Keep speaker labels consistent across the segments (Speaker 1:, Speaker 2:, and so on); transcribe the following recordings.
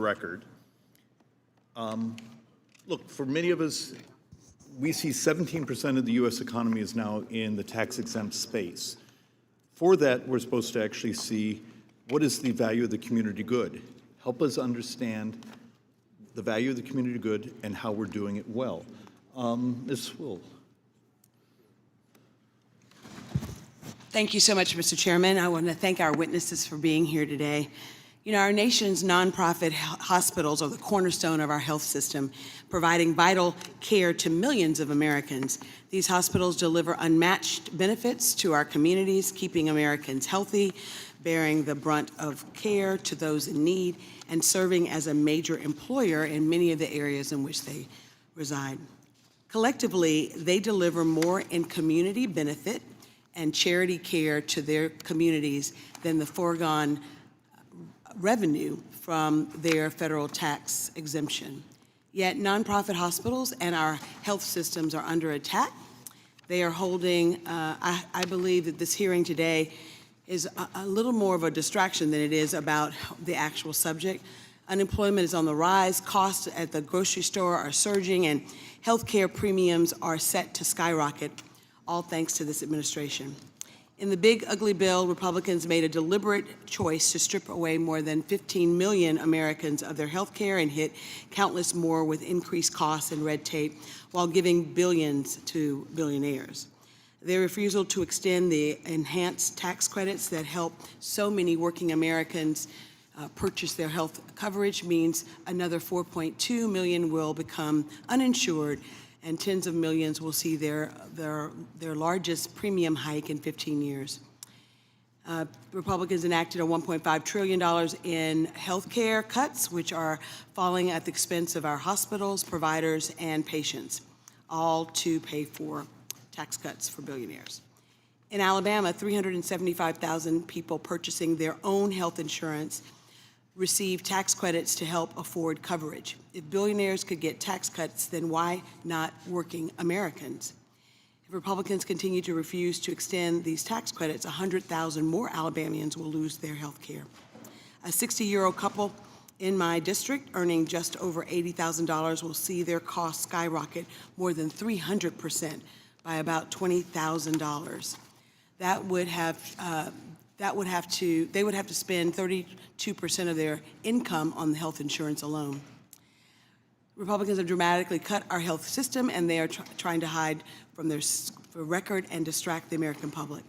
Speaker 1: record. Look, for many of us, we see 17% of the U.S. economy is now in the tax-exempt space. For that, we're supposed to actually see what is the value of the community good. Help us understand the value of the community good and how we're doing it well. Ms. Will.
Speaker 2: Thank you so much, Mr. Chairman. I want to thank our witnesses for being here today. You know, our nation's nonprofit hospitals are the cornerstone of our health system, providing vital care to millions of Americans. These hospitals deliver unmatched benefits to our communities, keeping Americans healthy, bearing the brunt of care to those in need, and serving as a major employer in many of the areas in which they reside. Collectively, they deliver more in community benefit and charity care to their communities than the foregone revenue from their federal tax exemption. Yet nonprofit hospitals and our health systems are under attack. They are holding, I believe that this hearing today is a little more of a distraction than it is about the actual subject. Unemployment is on the rise, costs at the grocery store are surging, and healthcare premiums are set to skyrocket, all thanks to this administration. In the big ugly bill, Republicans made a deliberate choice to strip away more than 15 million Americans of their health care and hit countless more with increased costs and red tape while giving billions to billionaires. Their refusal to extend the enhanced tax credits that help so many working Americans purchase their health coverage means another 4.2 million will become uninsured, and tens of millions will see their largest premium hike in 15 years. Republicans enacted a $1.5 trillion in health care cuts, which are falling at the expense of our hospitals, providers, and patients, all to pay for tax cuts for billionaires. In Alabama, 375,000 people purchasing their own health insurance receive tax credits to help afford coverage. If billionaires could get tax cuts, then why not working Americans? If Republicans continue to refuse to extend these tax credits, 100,000 more Alabamians will lose their health care. A 60-year-old couple in my district earning just over $80,000 will see their costs skyrocket more than 300% by about $20,000. They would have to spend 32% of their income on the health insurance alone. Republicans have dramatically cut our health system, and they are trying to hide from their record and distract the American public.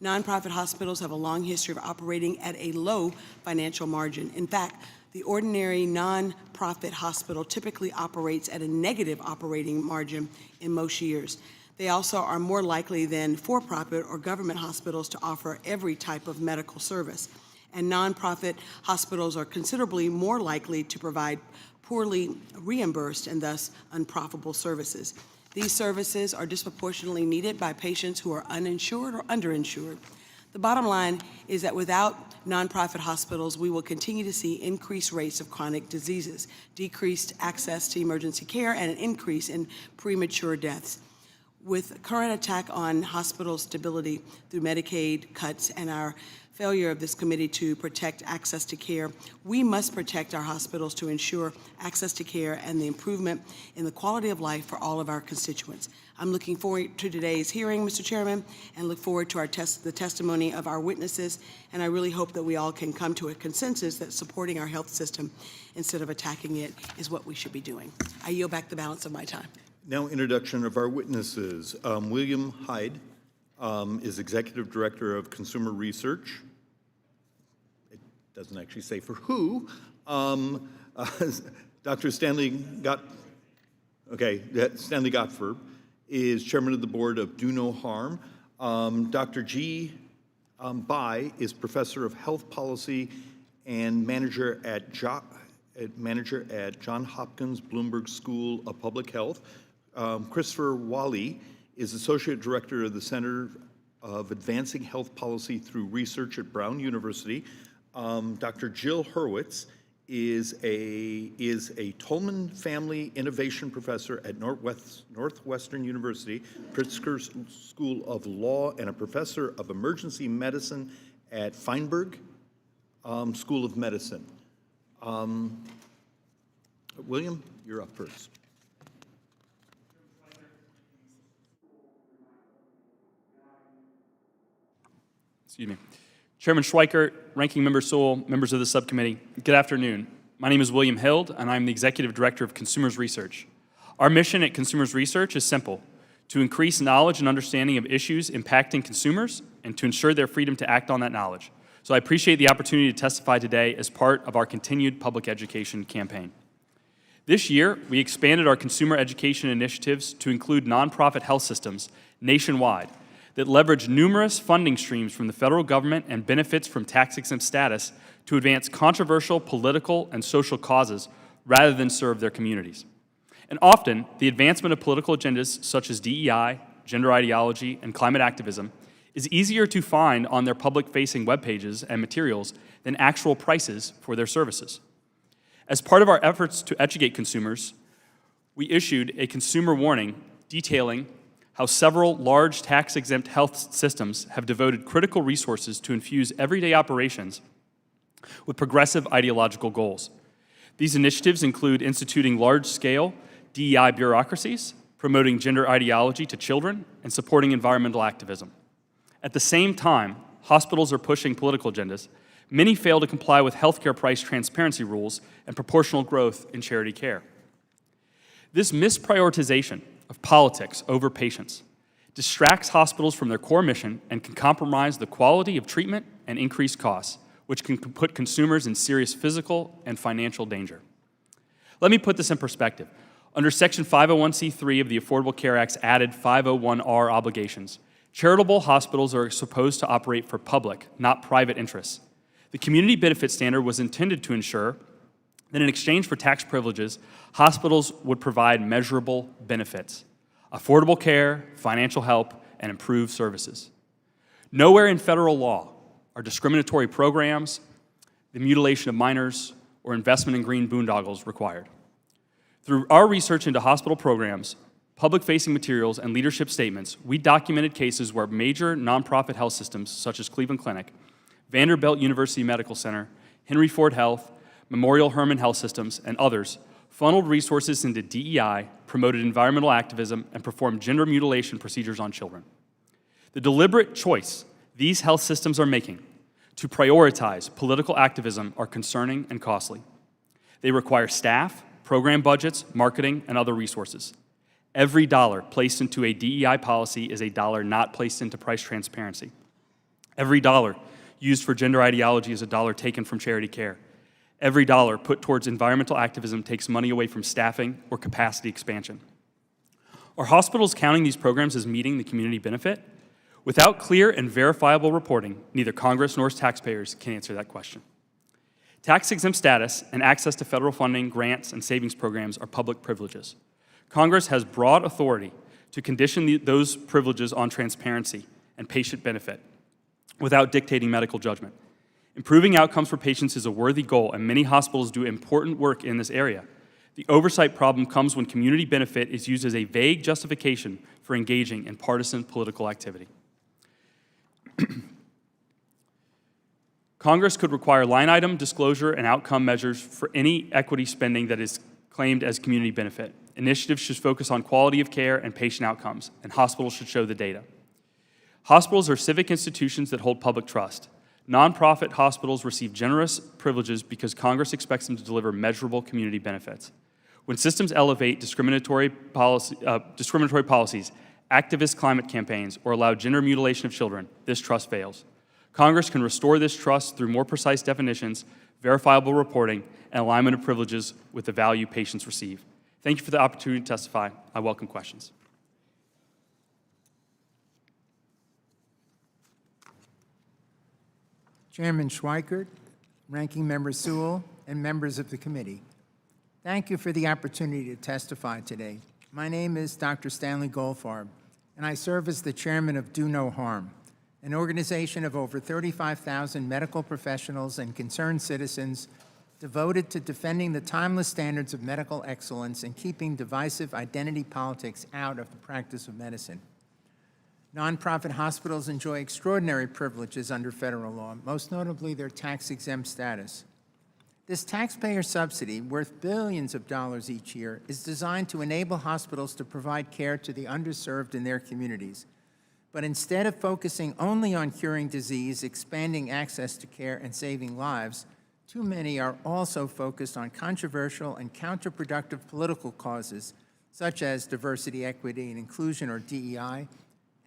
Speaker 2: Nonprofit hospitals have a long history of operating at a low financial margin. In fact, the ordinary nonprofit hospital typically operates at a negative operating margin in most years. They also are more likely than for-profit or government hospitals to offer every type of medical service. And nonprofit hospitals are considerably more likely to provide poorly reimbursed and thus unprofitable services. These services are disproportionately needed by patients who are uninsured or underinsured. The bottom line is that without nonprofit hospitals, we will continue to see increased rates of chronic diseases, decreased access to emergency care, and an increase in premature deaths. With current attack on hospital stability through Medicaid cuts and our failure of this committee to protect access to care, we must protect our hospitals to ensure access to care and the improvement in the quality of life for all of our constituents. I'm looking forward to today's hearing, Mr. Chairman, and look forward to the testimony of our witnesses, and I really hope that we all can come to a consensus that supporting our health system instead of attacking it is what we should be doing. I yield back the balance of my time.
Speaker 1: Now, introduction of our witnesses. William Hild is Executive Director of Consumer Research. It doesn't actually say for who. Dr. Stanley Gottfarb is Chairman of the Board of Do No Harm. Dr. G. Bai is Professor of Health Policy and Manager at John Hopkins Bloomberg School of Public Health. Christopher Whaley is Associate Director of the Center of Advancing Health Policy through Research at Brown University. Dr. Jill Horwitz is a Tolman Family Innovation Professor at Northwestern University, Pritzker School of Law, and a Professor of Emergency Medicine at Feinberg School of Medicine. William, you're up first.
Speaker 3: Excuse me. Chairman Schweikert, Ranking Member Sewell, members of the subcommittee, good afternoon. My name is William Hild, and I'm the Executive Director of Consumers Research. Our mission at Consumers Research is simple: to increase knowledge and understanding of issues impacting consumers and to ensure their freedom to act on that knowledge. So I appreciate the opportunity to testify today as part of our continued public education campaign. This year, we expanded our consumer education initiatives to include nonprofit health systems nationwide that leverage numerous funding streams from the federal government and benefits from tax-exempt status to advance controversial political and social causes rather than serve their communities. And often, the advancement of political agendas such as DEI, gender ideology, and climate activism is easier to find on their public-facing web pages and materials than actual prices for their services. As part of our efforts to educate consumers, we issued a consumer warning detailing how several large tax-exempt health systems have devoted critical resources to infuse everyday operations with progressive ideological goals. These initiatives include instituting large-scale DEI bureaucracies, promoting gender ideology to children, and supporting environmental activism. At the same time, hospitals are pushing political agendas. Many fail to comply with healthcare price transparency rules and proportional growth in charity care. This misprioritization of politics over patients distracts hospitals from their core mission and can compromise the quality of treatment and increase costs, which can put consumers in serious physical and financial danger. Let me put this in perspective. Under Section 501c3 of the Affordable Care Act's added 501r obligations, charitable hospitals are supposed to operate for public, not private interests. The community benefit standard was intended to ensure that in exchange for tax privileges, hospitals would provide measurable benefits: affordable care, financial help, and improved services. Nowhere in federal law are discriminatory programs, the mutilation of minors, or investment in green boondoggles required. Through our research into hospital programs, public-facing materials, and leadership statements, we documented cases where major nonprofit health systems, such as Cleveland Clinic, Vanderbilt University Medical Center, Henry Ford Health, Memorial Hermann Health Systems, and others, funneled resources into DEI, promoted environmental activism, and performed gender mutilation procedures on children. The deliberate choice these health systems are making to prioritize political activism are concerning and costly. They require staff, program budgets, marketing, and other resources. Every dollar placed into a DEI policy is a dollar not placed into price transparency. Every dollar used for gender ideology is a dollar taken from charity care. Every dollar put towards environmental activism takes money away from staffing or capacity expansion. Are hospitals counting these programs as meeting the community benefit? Without clear and verifiable reporting, neither Congress nor taxpayers can answer that question. Tax-exempt status and access to federal funding, grants, and savings programs are public privileges. Congress has broad authority to condition those privileges on transparency and patient benefit without dictating medical judgment. Improving outcomes for patients is a worthy goal, and many hospitals do important work in this area. The oversight problem comes when community benefit is used as a vague justification for engaging in partisan political activity. Congress could require line item disclosure and outcome measures for any equity spending that is claimed as community benefit. Initiatives should focus on quality of care and patient outcomes, and hospitals should show the data. Hospitals are civic institutions that hold public trust. Nonprofit hospitals receive generous privileges because Congress expects them to deliver measurable community benefits. When systems elevate discriminatory policies, activist climate campaigns, or allow gender mutilation of children, this trust fails. Congress can restore this trust through more precise definitions, verifiable reporting, and alignment of privileges with the value patients receive. Thank you for the opportunity to testify. I welcome questions.
Speaker 4: Chairman Schweikert, Ranking Member Sewell, and members of the committee. Thank you for the opportunity to testify today. My name is Dr. Stanley Goldfarb, and I serve as the chairman of Do No Harm, an organization of over 35,000 medical professionals and concerned citizens devoted to defending the timeless standards of medical excellence and keeping divisive identity politics out of the practice of medicine. Nonprofit hospitals enjoy extraordinary privileges under federal law, most notably their tax-exempt status. This taxpayer subsidy, worth billions of dollars each year, is designed to enable hospitals to provide care to the underserved in their communities. But instead of focusing only on curing disease, expanding access to care, and saving lives, too many are also focused on controversial and counterproductive political causes, such as diversity, equity, and inclusion, or DEI,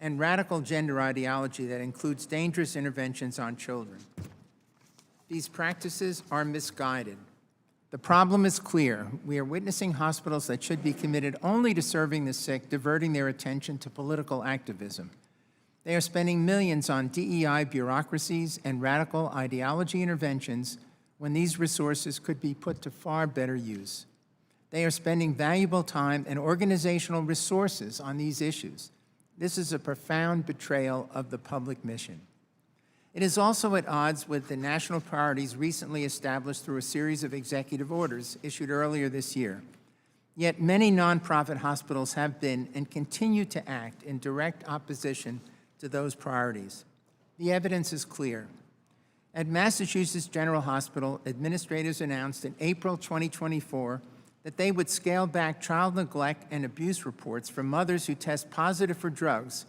Speaker 4: and radical gender ideology that includes dangerous interventions on children. These practices are misguided. The problem is clear. We are witnessing hospitals that should be committed only to serving the sick, diverting their attention to political activism. They are spending millions on DEI bureaucracies and radical ideology interventions when these resources could be put to far better use. They are spending valuable time and organizational resources on these issues. This is a profound betrayal of the public mission. It is also at odds with the national priorities recently established through a series of executive orders issued earlier this year. Yet many nonprofit hospitals have been and continue to act in direct opposition to those priorities. The evidence is clear. At Massachusetts General Hospital, administrators announced in April 2024 that they would scale back child neglect and abuse reports from mothers who test positive for drugs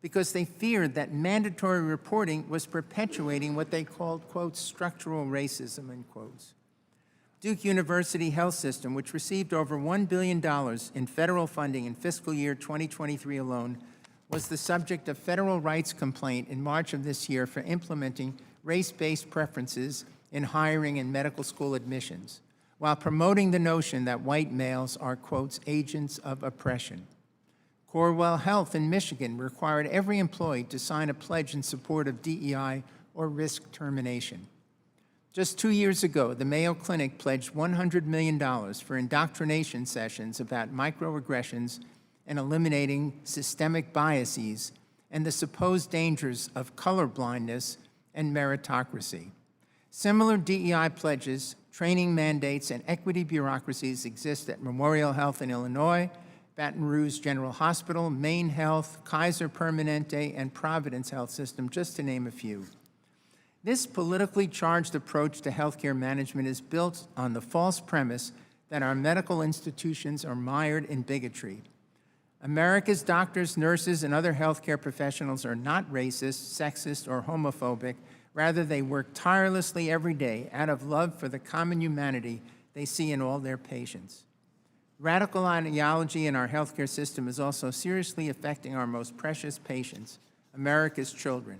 Speaker 4: because they feared that mandatory reporting was perpetuating what they called, quote, structural racism, end quotes. Duke University Health System, which received over $1 billion in federal funding in fiscal year 2023 alone, was the subject of federal rights complaint in March of this year for implementing race-based preferences in hiring and medical school admissions, while promoting the notion that white males are, quotes, agents of oppression. Corewell Health in Michigan required every employee to sign a pledge in support of DEI or risk termination. Just 2 years ago, the Mayo Clinic pledged $100 million for indoctrination sessions about microaggressions and eliminating systemic biases and the supposed dangers of colorblindness and meritocracy. Similar DEI pledges, training mandates, and equity bureaucracies exist at Memorial Health in Illinois, Baton Rouge General Hospital, Maine Health, Kaiser Permanente, and Providence Health System, just to name a few. This politically charged approach to healthcare management is built on the false premise that our medical institutions are mired in bigotry. America's doctors, nurses, and other healthcare professionals are not racist, sexist, or homophobic. Rather, they work tirelessly every day out of love for the common humanity they see in all their patients. Radical ideology in our healthcare system is also seriously affecting our most precious patients, America's children.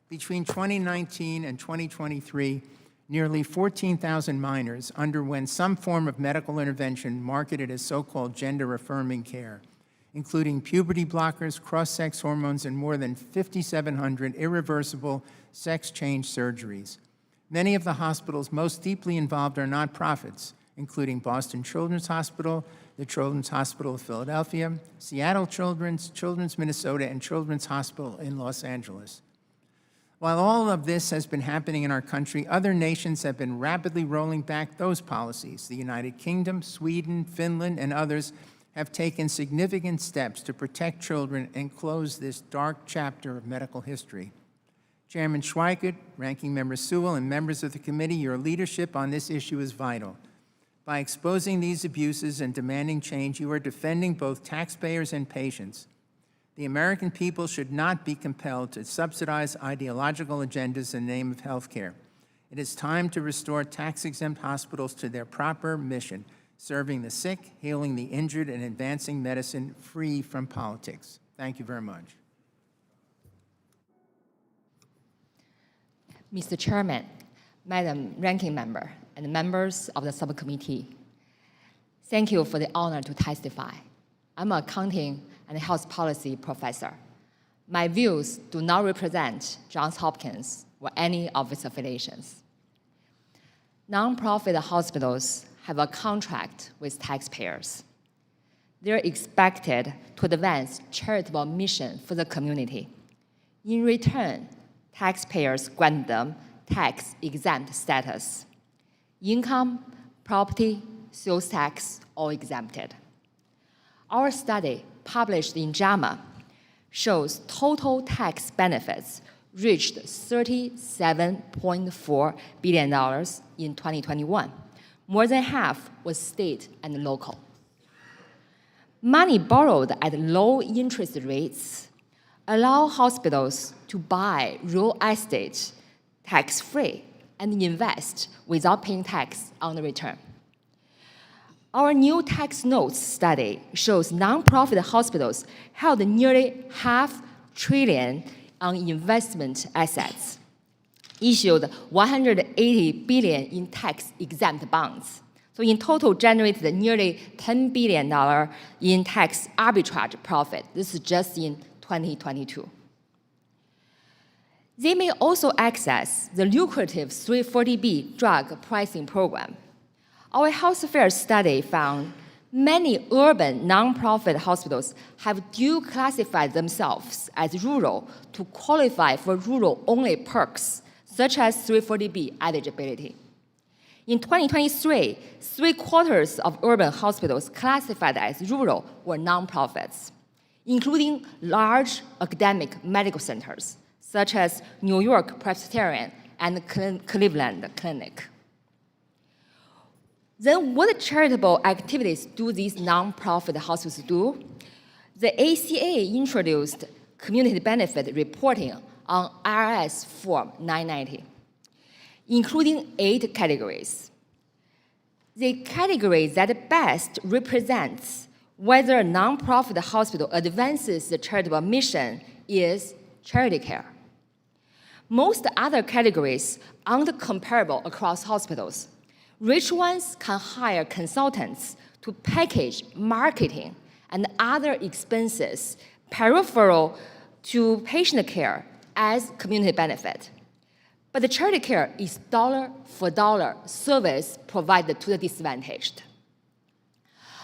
Speaker 4: Between 2019 and 2023, nearly 14,000 minors underwent some form of medical intervention marketed as so-called gender-affirming care, including puberty blockers, cross-sex hormones, and more than 5,700 irreversible sex change surgeries. Many of the hospitals most deeply involved are nonprofits, including Boston Children's Hospital, the Children's Hospital of Philadelphia, Seattle Children's, Children's Minnesota, and Children's Hospital in Los Angeles. While all of this has been happening in our country, other nations have been rapidly rolling back those policies. The United Kingdom, Sweden, Finland, and others have taken significant steps to protect children and close this dark chapter of medical history. Chairman Schweikert, Ranking Member Sewell, and members of the committee, your leadership on this issue is vital. By exposing these abuses and demanding change, you are defending both taxpayers and patients. The American people should not be compelled to subsidize ideological agendas in the name of health care. It is time to restore tax-exempt hospitals to their proper mission, serving the sick, healing the injured, and advancing medicine free from politics. Thank you very much.
Speaker 5: Mr. Chairman, Madam Ranking Member, and members of the subcommittee, thank you for the honor to testify. I'm an accounting and health policy professor. My views do not represent Johns Hopkins or any of its affiliations. Nonprofit hospitals have a contract with taxpayers. They're expected to advance charitable mission for the community. In return, taxpayers grant them tax-exempt status. Income, property, sales tax, all exempted. Our study, published in JAMA, shows total tax benefits reached $37.4 billion in 2021. More than half was state and local. Money borrowed at low interest rates allow hospitals to buy real estate tax-free and invest without paying tax on the return. Our new tax notes study shows nonprofit hospitals held nearly $500 billion on investment assets, issued $180 billion in tax-exempt bonds. So in total, generated nearly $10 billion in tax arbitrage profit. This is just in 2022. They may also access the lucrative 340B drug pricing program. Our health affairs study found many urban nonprofit hospitals have dual classified themselves as rural to qualify for rural-only perks, such as 340B eligibility. In 2023, 3/4 of urban hospitals classified as rural were nonprofits, including large academic medical centers, such as New York Presbyterian and Cleveland Clinic. Then what charitable activities do these nonprofit hospitals do? The ACA introduced community benefit reporting on IRS Form 990, including 8 categories. The category that best represents whether a nonprofit hospital advances the charitable mission is charity care. Most other categories aren't comparable across hospitals. Rich ones can hire consultants to package marketing and other expenses peripheral to patient care as community benefit. But the charity care is dollar-for-dollar service provided to the disadvantaged.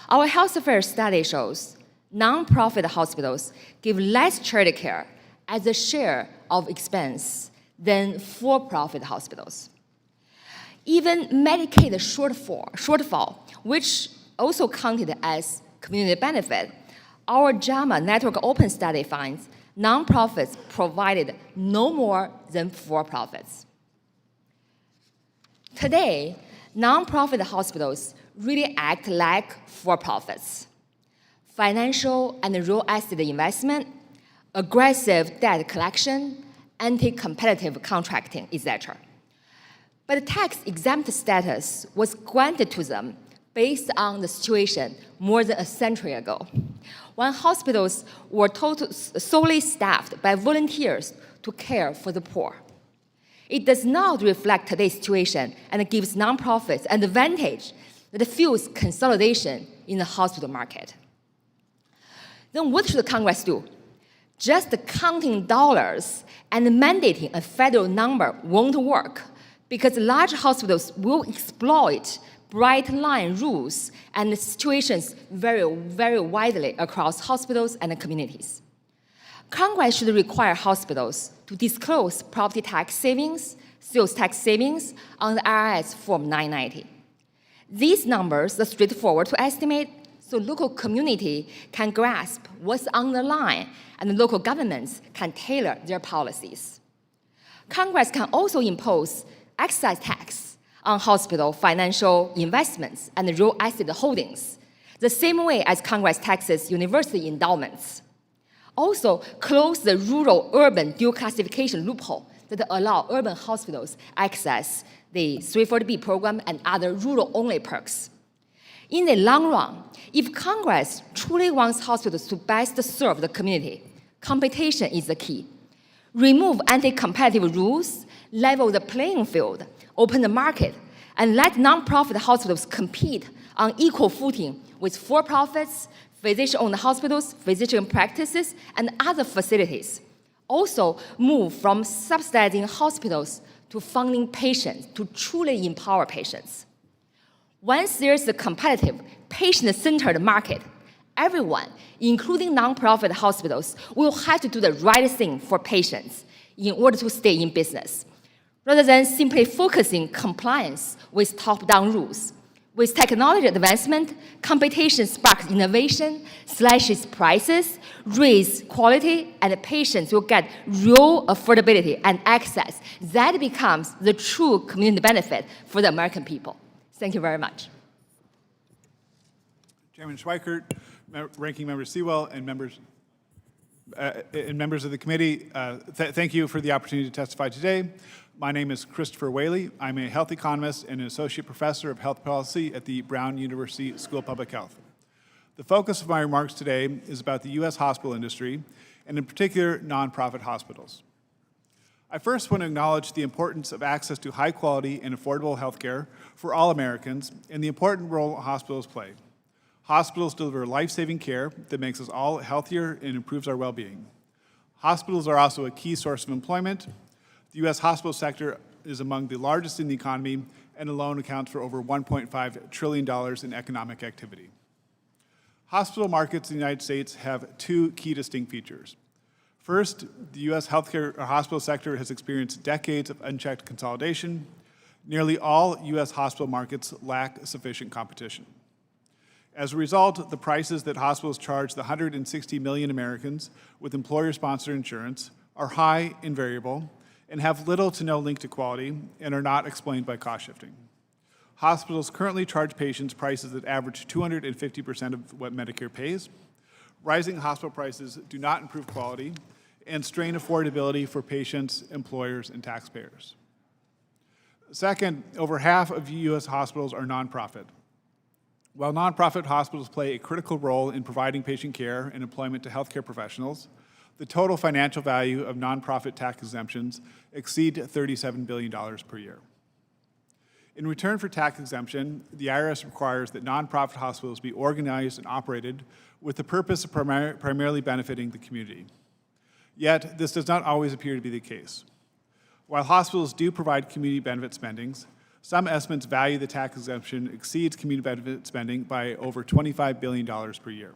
Speaker 5: Our health affairs study shows nonprofit hospitals give less charity care as a share of expense than for-profit hospitals. Even Medicaid shortfall, which also counted as community benefit, our JAMA Network Open study finds nonprofits provided no more than for-profits. Today, nonprofit hospitals really act like for-profits. Financial and real estate investment, aggressive debt collection, anti-competitive contracting, etc. But the tax-exempt status was granted to them based on the situation more than a century ago, when hospitals were solely staffed by volunteers to care for the poor. It does not reflect today's situation and gives nonprofits an advantage that fuels consolidation in the hospital market. Then what should Congress do? Just counting dollars and mandating a federal number won't work, because large hospitals will exploit bright line rules and situations vary very widely across hospitals and communities. Congress should require hospitals to disclose property tax savings, sales tax savings on the IRS Form 990. These numbers are straightforward to estimate, so local community can grasp what's on the line and local governments can tailor their policies. Congress can also impose excise tax on hospital financial investments and real estate holdings, the same way as Congress taxes university endowments. Also, close the rural-urban dual classification loophole that allow urban hospitals access the 340B program and other rural-only perks. In the long run, if Congress truly wants hospitals to best serve the community, competition is the key. Remove anti-competitive rules, level the playing field, open the market, and let nonprofit hospitals compete on equal footing with for-profits, physician-owned hospitals, physician practices, and other facilities. Also, move from subsidizing hospitals to funding patients to truly empower patients. Once there's a competitive, patient-centered market, everyone, including nonprofit hospitals, will have to do the right thing for patients in order to stay in business, rather than simply focusing compliance with top-down rules. With technology advancement, competition sparks innovation, slashes prices, raises quality, and patients will get real affordability and access. That becomes the true community benefit for the American people. Thank you very much.
Speaker 6: Chairman Schweikert, Ranking Member Sewell, and members of the committee, thank you for the opportunity to testify today. My name is Christopher Whaley. I'm a health economist and an associate professor of health policy at the Brown University School of Public Health. The focus of my remarks today is about the U.S. hospital industry, and in particular, nonprofit hospitals. I first want to acknowledge the importance of access to high-quality and affordable health care for all Americans and the important role hospitals play. Hospitals deliver life-saving care that makes us all healthier and improves our well-being. Hospitals are also a key source of employment. The U.S. hospital sector is among the largest in the economy and alone accounts for over $1.5 trillion in economic activity. Hospital markets in the United States have two key distinct features. First, the U.S. healthcare or hospital sector has experienced decades of unchecked consolidation. Nearly all U.S. hospital markets lack sufficient competition. As a result, the prices that hospitals charge the 160 million Americans with employer-sponsored insurance are high and variable and have little to no link to quality and are not explained by cost shifting. Hospitals currently charge patients prices that average 250% of what Medicare pays. Rising hospital prices do not improve quality and strain affordability for patients, employers, and taxpayers. Second, over half of U.S. hospitals are nonprofit. While nonprofit hospitals play a critical role in providing patient care and employment to healthcare professionals, the total financial value of nonprofit tax exemptions exceed $37 billion per year. In return for tax exemption, the IRS requires that nonprofit hospitals be organized and operated with the purpose of primarily benefiting the community. Yet, this does not always appear to be the case. While hospitals do provide community benefit spendings, some estimates value the tax exemption exceeds community benefit spending by over $25 billion per year.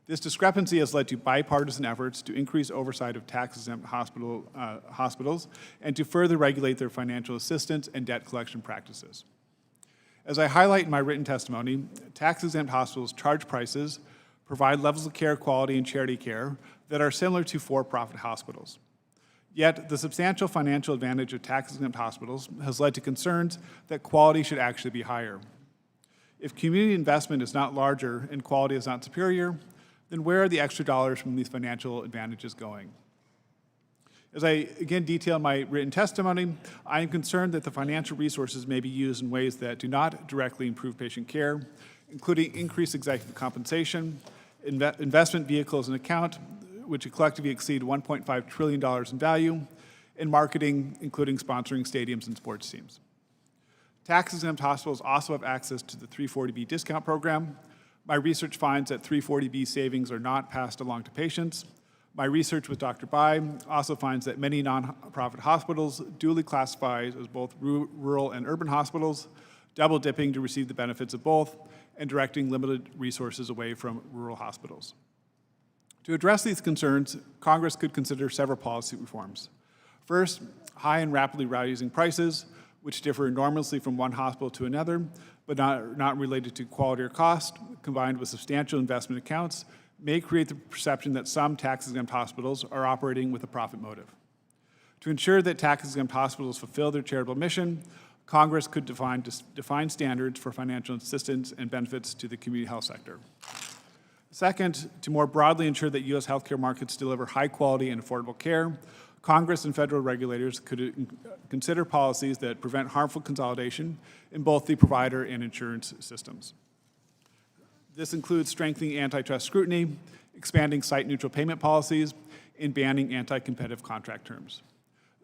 Speaker 6: This discrepancy has led to bipartisan efforts to increase oversight of tax-exempt hospitals and to further regulate their financial assistance and debt collection practices. As I highlight in my written testimony, tax-exempt hospitals charge prices, provide levels of care quality and charity care that are similar to for-profit hospitals. Yet, the substantial financial advantage of tax-exempt hospitals has led to concerns that quality should actually be higher. If community investment is not larger and quality is not superior, then where are the extra dollars from these financial advantages going? As I again detail in my written testimony, I am concerned that the financial resources may be used in ways that do not directly improve patient care, including increased executive compensation, investment vehicles and account, which collectively exceed $1.5 trillion in value, and marketing, including sponsoring stadiums and sports teams. Tax-exempt hospitals also have access to the 340B discount program. My research finds that 340B savings are not passed along to patients. My research with Dr. Bai also finds that many nonprofit hospitals duly classify as both rural and urban hospitals, double dipping to receive the benefits of both, and directing limited resources away from rural hospitals. To address these concerns, Congress could consider several policy reforms. First, high and rapidly rising prices, which differ enormously from one hospital to another, but not related to quality or cost, combined with substantial investment accounts, may create the perception that some tax-exempt hospitals are operating with a profit motive. To ensure that tax-exempt hospitals fulfill their charitable mission, Congress could define standards for financial assistance and benefits to the community health sector. Second, to more broadly ensure that U.S. healthcare markets deliver high-quality and affordable care, Congress and federal regulators could consider policies that prevent harmful consolidation in both the provider and insurance systems. This includes strengthening antitrust scrutiny, expanding site-neutral payment policies, and banning anti-competitive contract terms.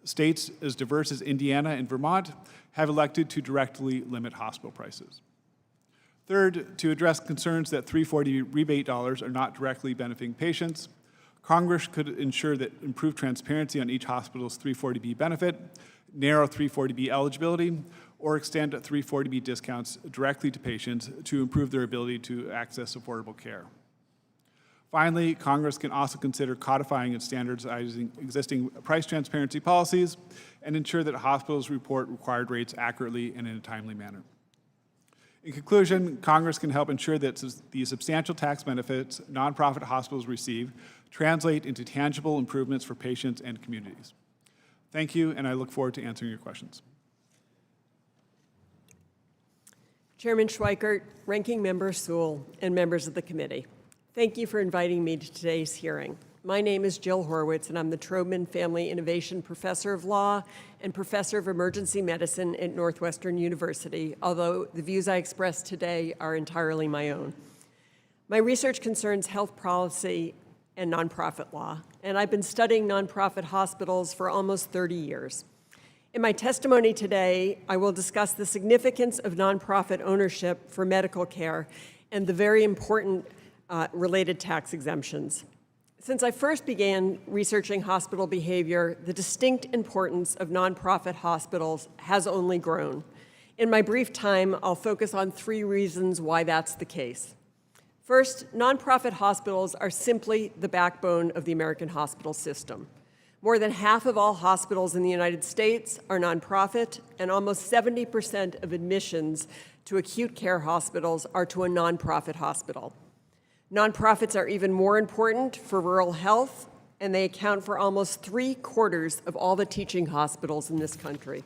Speaker 6: States as diverse as Indiana and Vermont have elected to directly limit hospital prices. Third, to address concerns that 340B rebate dollars are not directly benefiting patients, Congress could ensure that improved transparency on each hospital's 340B benefit, narrow 340B eligibility, or extend 340B discounts directly to patients to improve their ability to access affordable care. Finally, Congress can also consider codifying and standardizing existing price transparency policies and ensure that hospitals report required rates accurately and in a timely manner. In conclusion, Congress can help ensure that the substantial tax benefits nonprofit hospitals receive translate into tangible improvements for patients and communities. Thank you, and I look forward to answering your questions.
Speaker 7: Chairman Schweikert, Ranking Member Sewell, and members of the committee, thank you for inviting me to today's hearing. My name is Jill Horwitz, and I'm the Trobman Family Innovation Professor of Law and Professor of Emergency Medicine at Northwestern University, although the views I express today are entirely my own. My research concerns health policy and nonprofit law, and I've been studying nonprofit hospitals for almost 30 years. In my testimony today, I will discuss the significance of nonprofit ownership for medical care and the very important related tax exemptions. Since I first began researching hospital behavior, the distinct importance of nonprofit hospitals has only grown. In my brief time, I'll focus on 3 reasons why that's the case. First, nonprofit hospitals are simply the backbone of the American hospital system. More than half of all hospitals in the United States are nonprofit, and almost 70% of admissions to acute care hospitals are to a nonprofit hospital. Nonprofits are even more important for rural health, and they account for almost 3/4 of all the teaching hospitals in this country.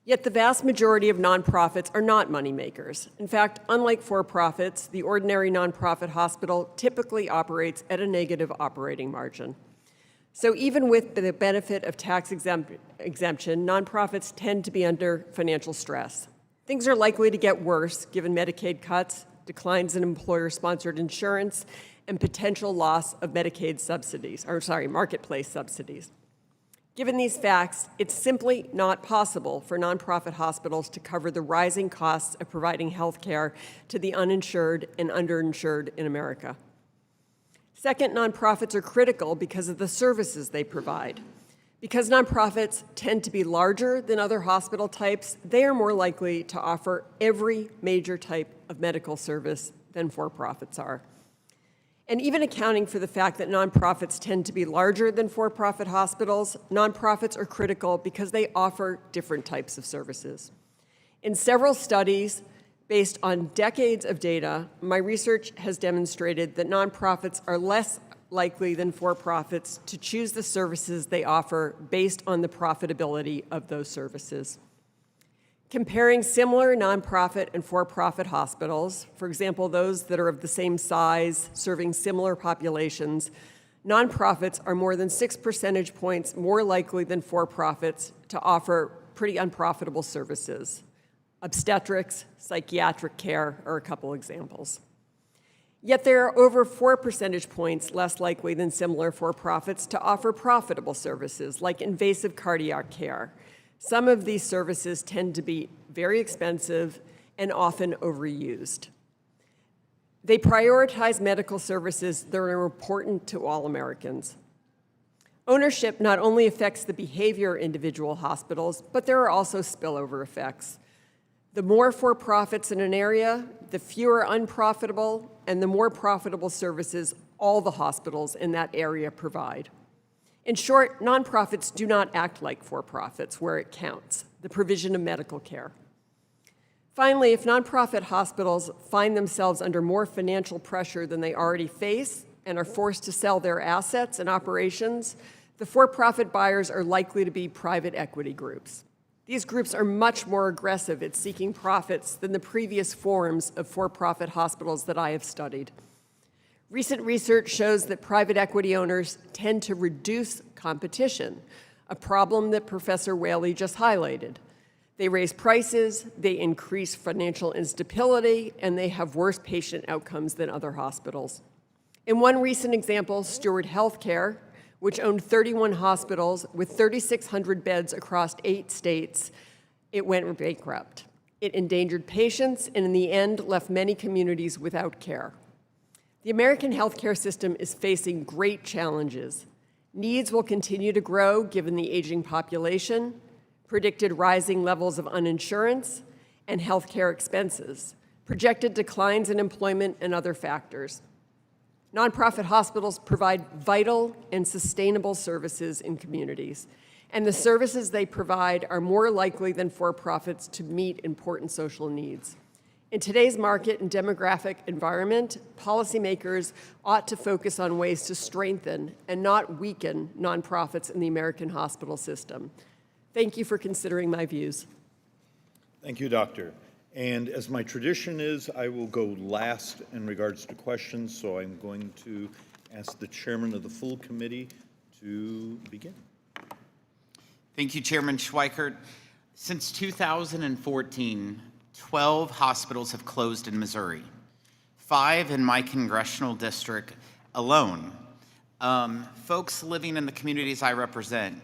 Speaker 7: Yet the vast majority of nonprofits are not moneymakers. In fact, unlike for-profits, the ordinary nonprofit hospital typically operates at a negative operating margin. So even with the benefit of tax exemption, nonprofits tend to be under financial stress. Things are likely to get worse given Medicaid cuts, declines in employer-sponsored insurance, and potential loss of marketplace subsidies. Given these facts, it's simply not possible for nonprofit hospitals to cover the rising costs of providing health care to the uninsured and underinsured in America. Second, nonprofits are critical because of the services they provide. Because nonprofits tend to be larger than other hospital types, they are more likely to offer every major type of medical service than for-profits are. And even accounting for the fact that nonprofits tend to be larger than for-profit hospitals, nonprofits are critical because they offer different types of services. In several studies, based on decades of data, my research has demonstrated that nonprofits are less likely than for-profits to choose the services they offer based on the profitability of those services. Comparing similar nonprofit and for-profit hospitals, for example, those that are of the same size, serving similar populations, nonprofits are more than 6 percentage points more likely than for-profits to offer pretty unprofitable services. Obstetrics, psychiatric care are a couple examples. Yet they are over 4 percentage points less likely than similar for-profits to offer profitable services like invasive cardiac care. Some of these services tend to be very expensive and often overused. They prioritize medical services that are important to all Americans. Ownership not only affects the behavior of individual hospitals, but there are also spillover effects. The more for-profits in an area, the fewer unprofitable, and the more profitable services all the hospitals in that area provide. In short, nonprofits do not act like for-profits where it counts, the provision of medical care. Finally, if nonprofit hospitals find themselves under more financial pressure than they already face and are forced to sell their assets and operations, the for-profit buyers are likely to be private equity groups. These groups are much more aggressive at seeking profits than the previous forms of for-profit hospitals that I have studied. Recent research shows that private equity owners tend to reduce competition, a problem that Professor Whaley just highlighted. They raise prices, they increase financial instability, and they have worse patient outcomes than other hospitals. In one recent example, Steward Healthcare, which owned 31 hospitals with 3,600 beds across 8 states, it went bankrupt. It endangered patients and in the end left many communities without care. The American healthcare system is facing great challenges. Needs will continue to grow given the aging population, predicted rising levels of uninsurance, and healthcare expenses, projected declines in employment, and other factors. Nonprofit hospitals provide vital and sustainable services in communities, and the services they provide are more likely than for-profits to meet important social needs. In today's market and demographic environment, policymakers ought to focus on ways to strengthen and not weaken nonprofits in the American hospital system. Thank you for considering my views.
Speaker 1: Thank you, Doctor. And as my tradition is, I will go last in regards to questions, so I'm going to ask the chairman of the full committee to begin.
Speaker 8: Thank you, Chairman Schweikert. Since 2014, 12 hospitals have closed in Missouri, 5 in my congressional district alone. Folks living in the communities I represent,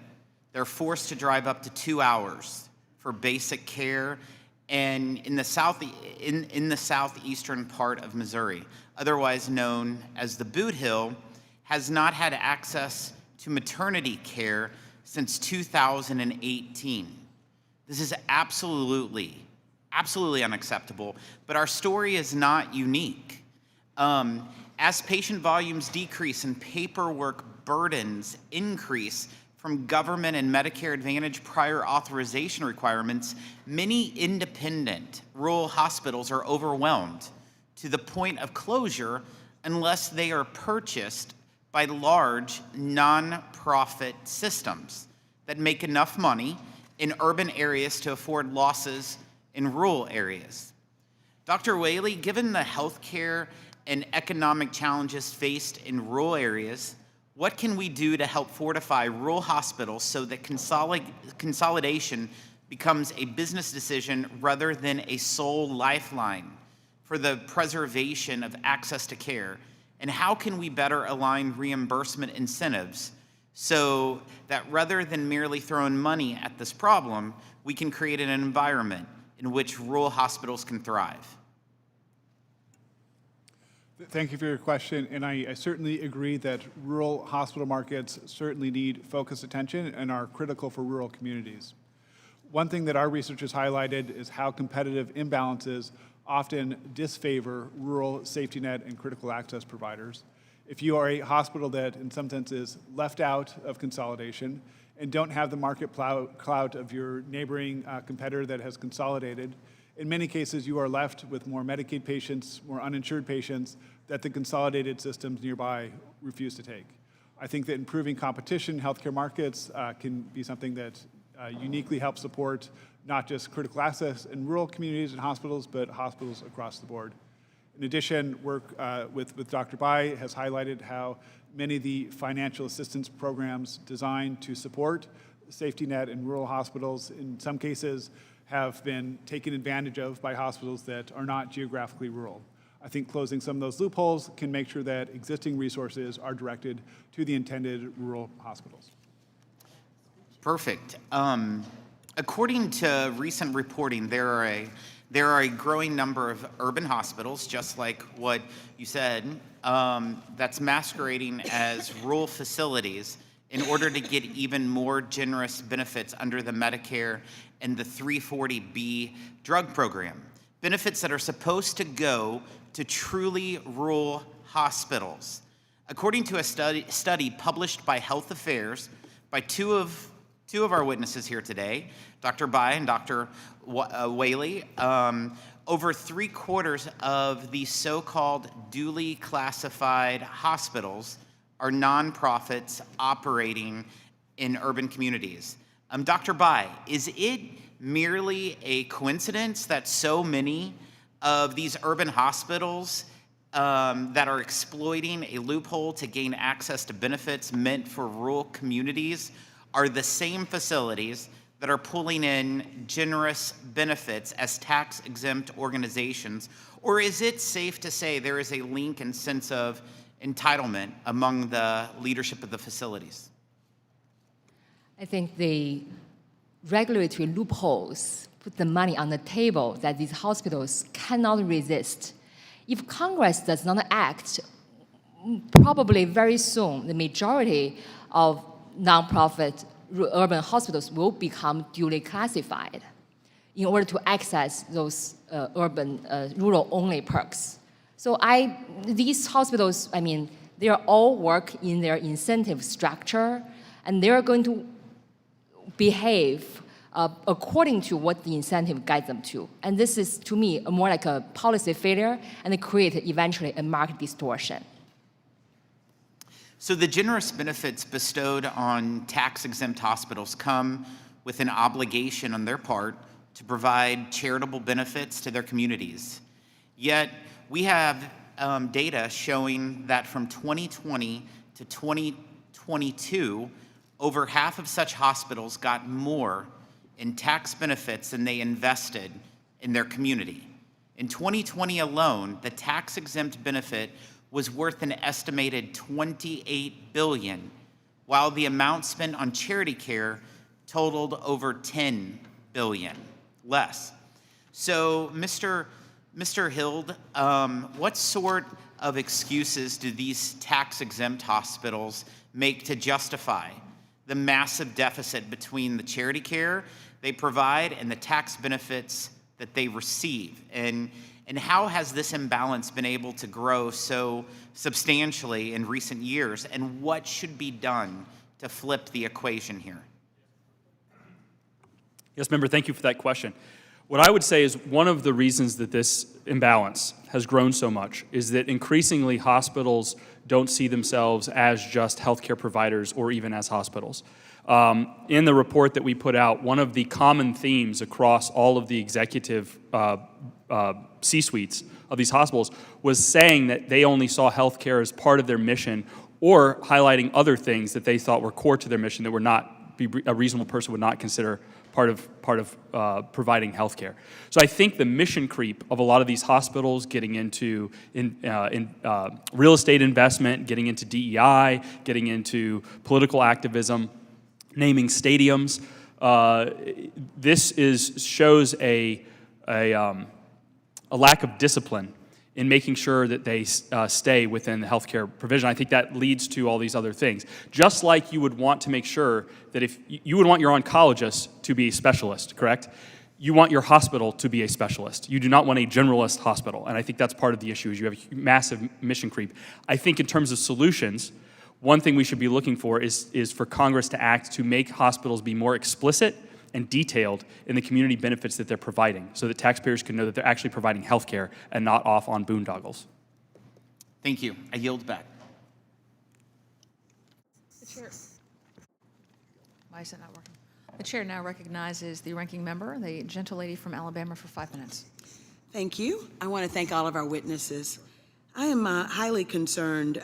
Speaker 8: they're forced to drive up to 2 hours for basic care, and in the southeastern part of Missouri, otherwise known as the Boot Hill, has not had access to maternity care since 2018. This is absolutely unacceptable, but our story is not unique. As patient volumes decrease and paperwork burdens increase from government and Medicare Advantage prior authorization requirements, many independent rural hospitals are overwhelmed to the point of closure unless they are purchased by large nonprofit systems that make enough money in urban areas to afford losses in rural areas. Dr. Whaley, given the healthcare and economic challenges faced in rural areas, what can we do to help fortify rural hospitals so that consolidation becomes a business decision rather than a sole lifeline for the preservation of access to care? And how can we better align reimbursement incentives so that rather than merely throwing money at this problem, we can create an environment in which rural hospitals can thrive?
Speaker 6: Thank you for your question, and I certainly agree that rural hospital markets certainly need focused attention and are critical for rural communities. One thing that our research has highlighted is how competitive imbalances often disfavor rural safety net and critical access providers. If you are a hospital that in some sense is left out of consolidation and don't have the market clout of your neighboring competitor that has consolidated, in many cases you are left with more Medicaid patients, more uninsured patients that the consolidated systems nearby refuse to take. I think that improving competition in healthcare markets can be something that uniquely helps support not just critical access in rural communities and hospitals, but hospitals across the board. In addition, work with Dr. Bai has highlighted how many of the financial assistance programs designed to support safety net in rural hospitals, in some cases, have been taken advantage of by hospitals that are not geographically rural. I think closing some of those loopholes can make sure that existing resources are directed to the intended rural hospitals.
Speaker 8: Perfect. According to recent reporting, there are a growing number of urban hospitals, just like what you said, that's masquerading as rural facilities in order to get even more generous benefits under the Medicare and the 340B drug program. Benefits that are supposed to go to truly rural hospitals. According to a study published by Health Affairs by two of our witnesses here today, Dr. Bai and Dr. Whaley, over 3/4 of the so-called duly classified hospitals are nonprofits operating in urban communities. Dr. Bai, is it merely a coincidence that so many of these urban hospitals that are exploiting a loophole to gain access to benefits meant for rural communities are the same facilities that are pulling in generous benefits as tax-exempt organizations? Or is it safe to say there is a link and sense of entitlement among the leadership of the facilities?
Speaker 5: I think the regulatory loopholes put the money on the table that these hospitals cannot resist. If Congress does not act, probably very soon the majority of nonprofit urban hospitals will become duly classified in order to access those rural-only perks. So these hospitals, they are all work in their incentive structure, and they are going to behave according to what the incentive guides them to. And this is, to me, more like a policy failure and it create eventually a market distortion.
Speaker 8: So the generous benefits bestowed on tax-exempt hospitals come with an obligation on their part to provide charitable benefits to their communities. Yet we have data showing that from 2020 to 2022, over half of such hospitals got more in tax benefits than they invested in their community. In 2020 alone, the tax-exempt benefit was worth an estimated $28 billion, while the amount spent on charity care totaled over $10 billion less. So, Mr. Hild, what sort of excuses do these tax-exempt hospitals make to justify the massive deficit between the charity care they provide and the tax benefits that they receive? And how has this imbalance been able to grow so substantially in recent years? And what should be done to flip the equation here?
Speaker 3: Yes, member, thank you for that question. What I would say is one of the reasons that this imbalance has grown so much is that increasingly hospitals don't see themselves as just healthcare providers or even as hospitals. In the report that we put out, one of the common themes across all of the executive C-suites of these hospitals was saying that they only saw healthcare as part of their mission or highlighting other things that they thought were core to their mission that a reasonable person would not consider part of providing healthcare. So I think the mission creep of a lot of these hospitals getting into real estate investment, getting into DEI, getting into political activism, naming stadiums, this shows a lack of discipline in making sure that they stay within the healthcare provision. I think that leads to all these other things. Just like you would want to make sure that if you would want your oncologist to be a specialist, correct? You want your hospital to be a specialist. You do not want a generalist hospital. And I think that's part of the issue is you have a massive mission creep. I think in terms of solutions, one thing we should be looking for is for Congress to act to make hospitals be more explicit and detailed in the community benefits that they're providing so that taxpayers can know that they're actually providing health care and not off on boondoggles.
Speaker 8: Thank you. I yield back.
Speaker 9: The chair. Why is it not working? The chair now recognizes the ranking member, the gentle lady from Alabama, for 5 minutes.
Speaker 2: Thank you. I want to thank all of our witnesses. I am highly concerned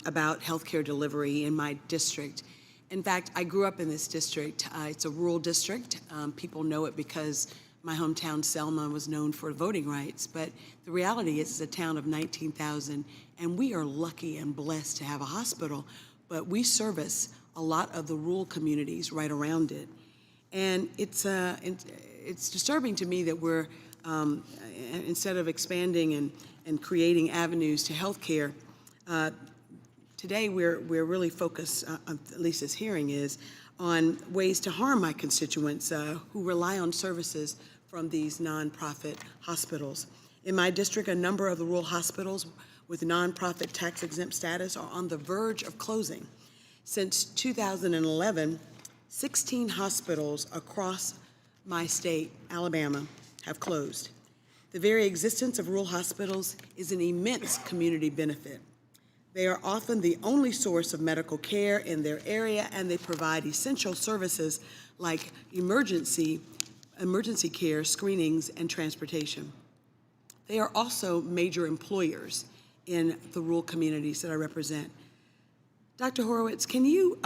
Speaker 2: about healthcare delivery in my district. In fact, I grew up in this district. It's a rural district. People know it because my hometown, Selma, was known for voting rights. But the reality is it's a town of 19,000, and we are lucky and blessed to have a hospital. But we service a lot of the rural communities right around it. And it's disturbing to me that we're, instead of expanding and creating avenues to healthcare, today we're really focused, at least this hearing is, on ways to harm my constituents who rely on services from these nonprofit hospitals. In my district, a number of the rural hospitals with nonprofit tax-exempt status are on the verge of closing. Since 2011, 16 hospitals across my state, Alabama, have closed. The very existence of rural hospitals is an immense community benefit. They are often the only source of medical care in their area, and they provide essential services like emergency care, screenings, and transportation. They are also major employers in the rural communities that I represent. Dr. Horwitz, can you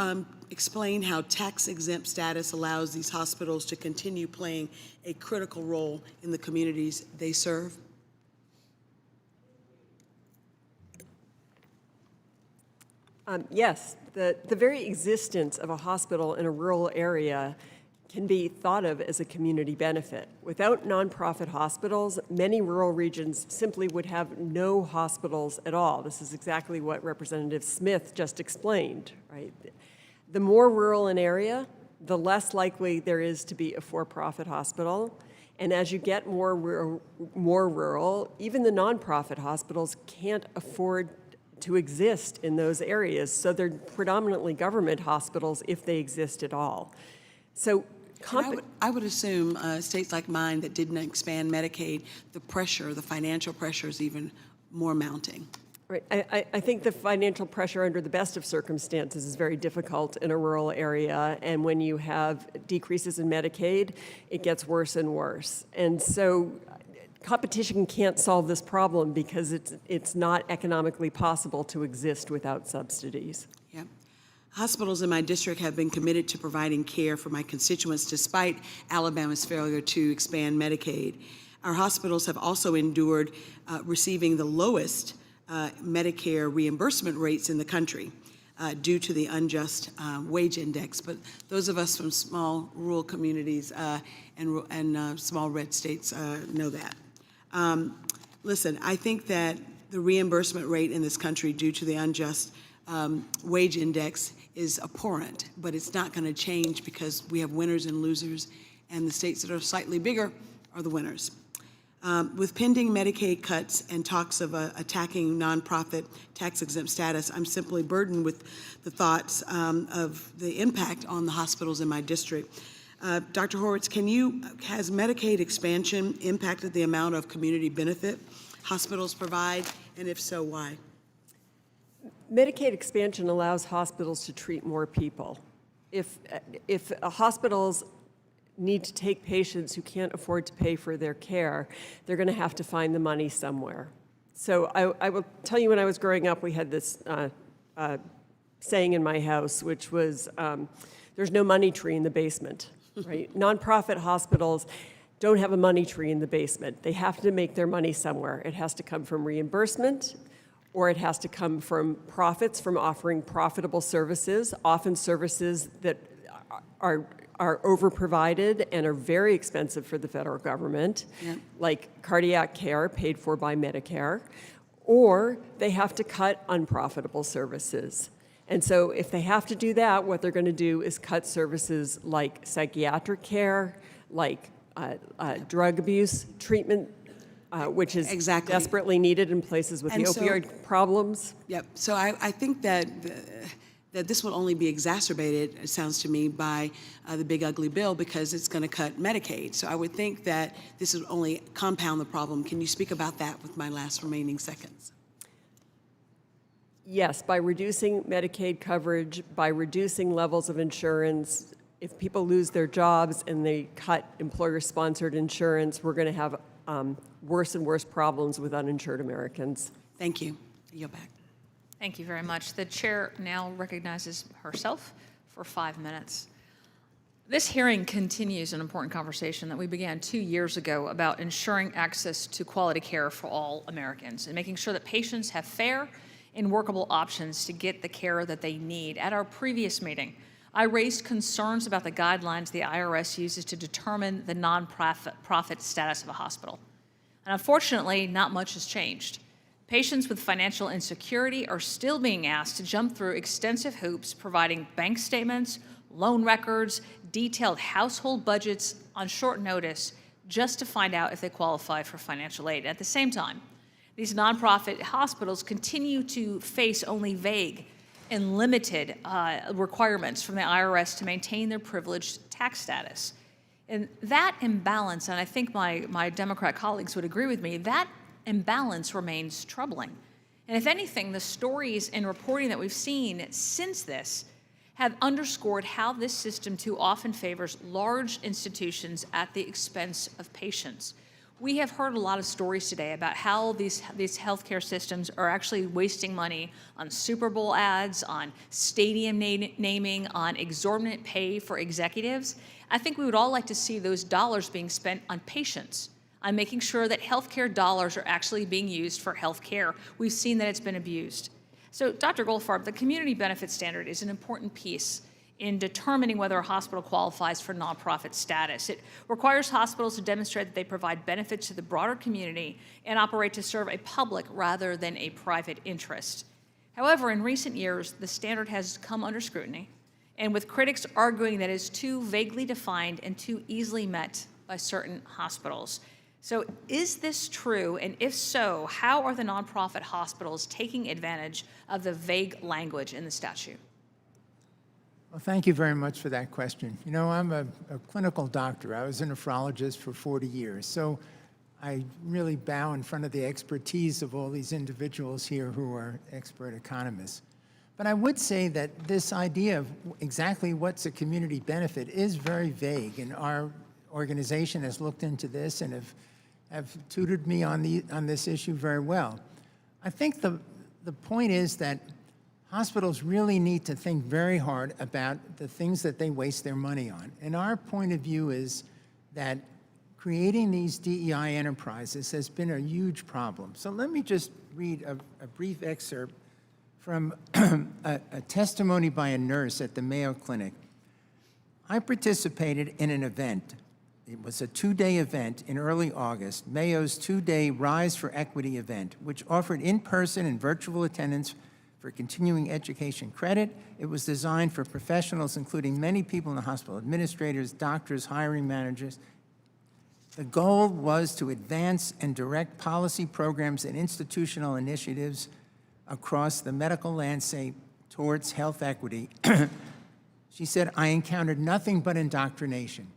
Speaker 2: explain how tax-exempt status allows these hospitals to continue playing a critical role in the communities they serve?
Speaker 7: Yes, the very existence of a hospital in a rural area can be thought of as a community benefit. Without nonprofit hospitals, many rural regions simply would have no hospitals at all. This is exactly what Representative Smith just explained, right? The more rural an area, the less likely there is to be a for-profit hospital. And as you get more rural, even the nonprofit hospitals can't afford to exist in those areas. So they're predominantly government hospitals if they exist at all. So
Speaker 2: I would assume states like mine that didn't expand Medicaid, the financial pressure is even more mounting.
Speaker 7: Right. I think the financial pressure under the best of circumstances is very difficult in a rural area, and when you have decreases in Medicaid, it gets worse and worse. And so competition can't solve this problem because it's not economically possible to exist without subsidies.
Speaker 2: Yep. Hospitals in my district have been committed to providing care for my constituents despite Alabama's failure to expand Medicaid. Our hospitals have also endured receiving the lowest Medicare reimbursement rates in the country due to the wage index. But those of us from small rural communities and small red states know that. Listen, I think that the reimbursement rate in this country due to the unjust wage index is abhorrent, but it's not going to change because we have winners and losers, and the states that are slightly bigger are the winners. With pending Medicaid cuts and talks of attacking nonprofit tax-exempt status, I'm simply burdened with the thoughts of the impact on the hospitals in my district. Dr. Horwitz, has Medicaid expansion impacted the amount of community benefit hospitals provide, and if so, why?
Speaker 7: Medicaid expansion allows hospitals to treat more people. If hospitals need to take patients who can't afford to pay for their care, they're going to have to find the money somewhere. So I will tell you, when I was growing up, we had this saying in my house, which was, there's no money tree in the basement, right? Nonprofit hospitals don't have a money tree in the basement. They have to make their money somewhere. It has to come from reimbursement, or it has to come from profits from offering profitable services, often services that are over-provided and are very expensive for the federal government, like cardiac care paid for by Medicare, or they have to cut unprofitable services. And so if they have to do that, what they're going to do is cut services like psychiatric care, like drug abuse treatment, which is desperately needed in places with the opioid problems.
Speaker 2: Yep. So I think that this will only be exacerbated, it sounds to me, by the big ugly bill because it's going to cut Medicaid. So I would think that this would only compound the problem. Can you speak about that with my last remaining seconds?
Speaker 7: Yes, by reducing Medicaid coverage, by reducing levels of insurance. If people lose their jobs and they cut employer-sponsored insurance, we're going to have worse and worse problems with uninsured Americans.
Speaker 2: Thank you. I yield back.
Speaker 9: Thank you very much. The chair now recognizes herself for 5 minutes. This hearing continues an important conversation that we began 2 years ago about ensuring access to quality care for all Americans and making sure that patients have fair and workable options to get the care that they need. At our previous meeting, I raised concerns about the guidelines the IRS uses to determine the nonprofit status of a hospital. And unfortunately, not much has changed. Patients with financial insecurity are still being asked to jump through extensive hoops, providing bank statements, loan records, detailed household budgets on short notice, just to find out if they qualify for financial aid. At the same time, these nonprofit hospitals continue to face only vague and limited requirements from the IRS to maintain their privileged tax status. And that imbalance, and I think my Democrat colleagues would agree with me, that imbalance remains troubling. And if anything, the stories and reporting that we've seen since this have underscored how this system too often favors large institutions at the expense of patients. We have heard a lot of stories today about how these healthcare systems are actually wasting money on Super Bowl ads, on stadium naming, on exorbitant pay for executives. I think we would all like to see those dollars being spent on patients, on making sure that healthcare dollars are actually being used for healthcare. We've seen that it's been abused. So, Dr. Goldfarb, the community benefit standard is an important piece in determining whether a hospital qualifies for nonprofit status. It requires hospitals to demonstrate that they provide benefits to the broader community and operate to serve a public rather than a private interest. However, in recent years, the standard has come under scrutiny, and with critics arguing that it is too vaguely defined and too easily met by certain hospitals. So is this true? And if so, how are the nonprofit hospitals taking advantage of the vague language in the statute?
Speaker 4: Well, thank you very much for that question. You know, I'm a clinical doctor. I was a nephrologist for 40 years, so I really bow in front of the expertise of all these individuals here who are expert economists. But I would say that this idea of exactly what's a community benefit is very vague, and our organization has looked into this and have tutored me on this issue very well. I think the point is that hospitals really need to think very hard about the things that they waste their money on. And our point of view is that creating these DEI enterprises has been a huge problem. So let me just read a brief excerpt from a testimony by a nurse at the Mayo Clinic. I participated in an event. It was a 2-day event in early August, Mayo's 2-day Rise for Equity event, which offered in-person and virtual attendance for continuing education credit. It was designed for professionals, including many people in the hospital, administrators, doctors, hiring managers. The goal was to advance and direct policy programs and institutional initiatives across the medical landscape towards health equity. She said, I encountered nothing but indoctrination.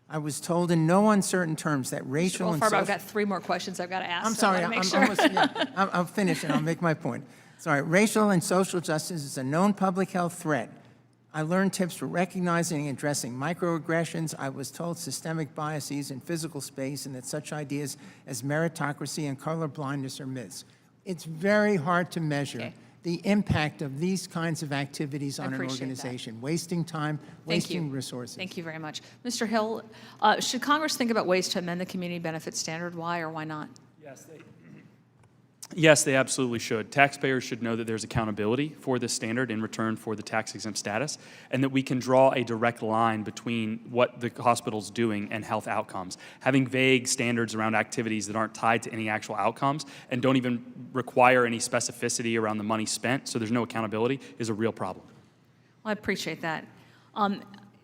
Speaker 4: I was told in no uncertain terms that racial and
Speaker 9: Goldfarb,
Speaker 4: social...
Speaker 9: I've got 3 more questions I've got to ask.
Speaker 4: I'm
Speaker 9: so I
Speaker 4: sorry,
Speaker 9: wanna make
Speaker 4: I'm
Speaker 9: sure.
Speaker 4: almost, yeah, I'll finish and I'll make my point. Sorry, racial and social justice is a known public health threat. I learned tips for recognizing and addressing microaggressions. I was told systemic biases in physical space and that such ideas as meritocracy and colorblindness are myths. It's very hard to measure the impact of these kinds of activities on an organization, wasting time, wasting resources.
Speaker 9: Thank you very much. Mr. Hill, should Congress think about ways to amend the community benefit standard? Why or why not?
Speaker 3: Yes, they absolutely should. Taxpayers should know that there's accountability for this standard in return for the tax-exempt status, and that we can draw a direct line between what the hospital's doing and health outcomes. Having vague standards around activities that aren't tied to any actual outcomes and don't even require any specificity around the money spent, so there's no accountability, is a real problem.
Speaker 9: Well, I appreciate that.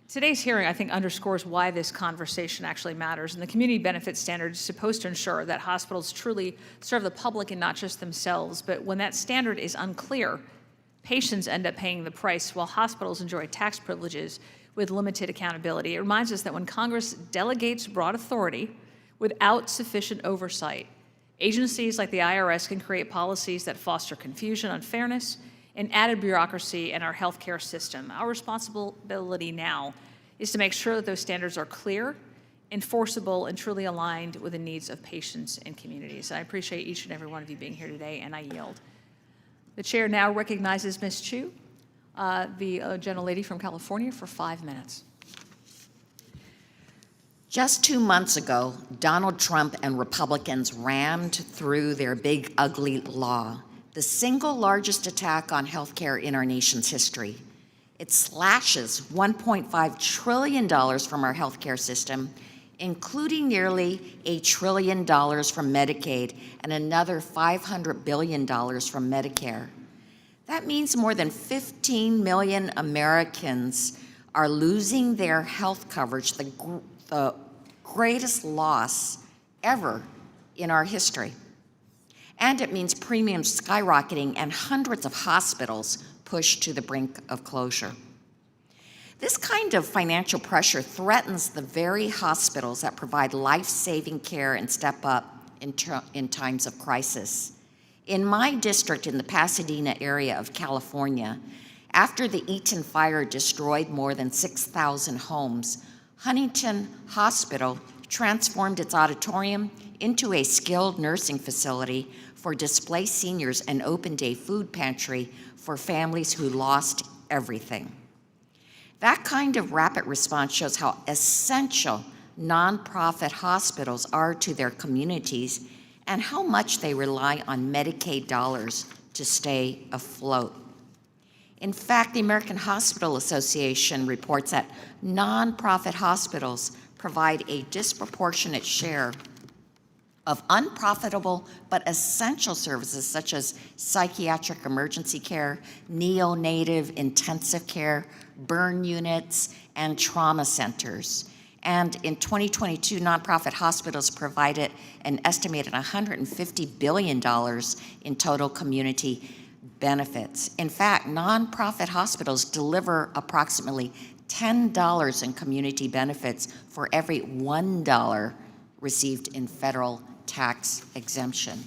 Speaker 9: Today's hearing, I think, underscores why this conversation actually matters. And the community benefit standard is supposed to ensure that hospitals truly serve the public and not just themselves. But when that standard is unclear, patients end up paying the price while hospitals enjoy tax privileges with limited accountability. It reminds us that when Congress delegates broad authority without sufficient oversight, agencies like the IRS can create policies that foster confusion, unfairness, and added bureaucracy in our healthcare system. Our responsibility now is to make sure that those standards are clear, enforceable, and truly aligned with the needs of patients and communities. I appreciate each and every one of you being here today, and I yield. The chair now recognizes Ms. Chu, the gentlelady from California, for 5 minutes.
Speaker 10: Just 2 months ago, Donald Trump and Republicans rammed through their big, ugly law, the single largest attack on healthcare in our nation's history. It slashes $1.5 trillion from our healthcare system, including nearly $1 trillion from Medicaid and another $500 billion from Medicare. That means more than 15 million Americans are losing their health coverage, the greatest loss ever in our history. And it means premiums skyrocketing and hundreds of hospitals pushed to the brink of closure. This kind of financial pressure threatens the very hospitals that provide life-saving care and step up in times of crisis. In my district in the Pasadena area of California, after the Eaton fire destroyed more than 6,000 homes, Huntington Hospital transformed its auditorium into a skilled nursing facility for displaced seniors and open-day food pantry for families who lost everything. That kind of rapid response shows how essential nonprofit hospitals are to their communities and how much they rely on Medicaid dollars to stay afloat. In fact, the American Hospital Association reports that nonprofit hospitals provide a disproportionate share of unprofitable but essential services such as psychiatric emergency care, neonatal intensive care, burn units, and trauma centers. And in 2022, nonprofit hospitals provided an estimated $150 billion in total community benefits. In fact, nonprofit hospitals deliver approximately $10 in community benefits for every $1 received in federal tax exemption.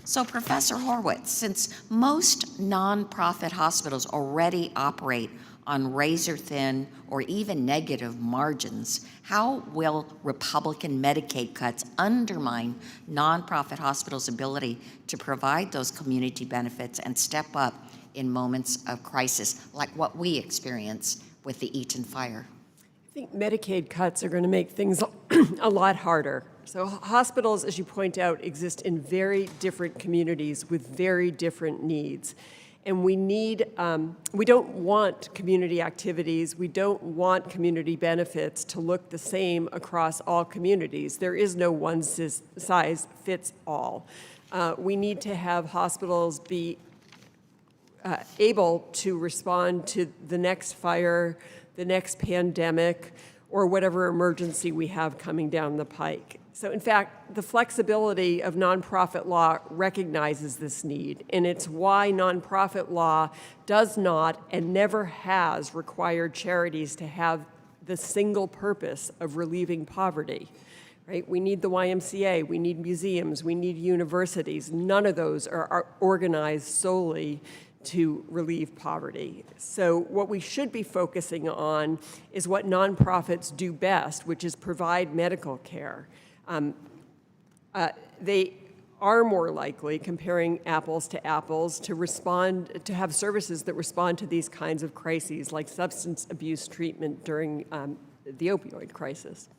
Speaker 10: So, Professor Horwitz, since most nonprofit hospitals already operate on razor-thin or even negative margins, how will Republican Medicaid cuts undermine nonprofit hospitals' ability to provide those community benefits and step up in moments of crisis, like what we experienced with the Eaton fire?
Speaker 7: I think Medicaid cuts are going to make things a lot harder. So hospitals, as you point out, exist in very different communities with very different needs. And we don't want community activities, we don't want community benefits to look the same across all communities. There is no one size fits all. We need to have hospitals be able to respond to the next fire, the next pandemic, or whatever emergency we have coming down the pike. So in fact, the flexibility of nonprofit law recognizes this need, and it's why nonprofit law does not and never has required charities to have the single purpose of relieving poverty. Right? We need the YMCA, we need museums, we need universities. None of those are organized solely to relieve poverty. So what we should be focusing on is what nonprofits do best, which is provide medical care. They are more likely, comparing apples to apples, to have services that respond to these kinds of crises, like substance abuse treatment during the opioid crisis.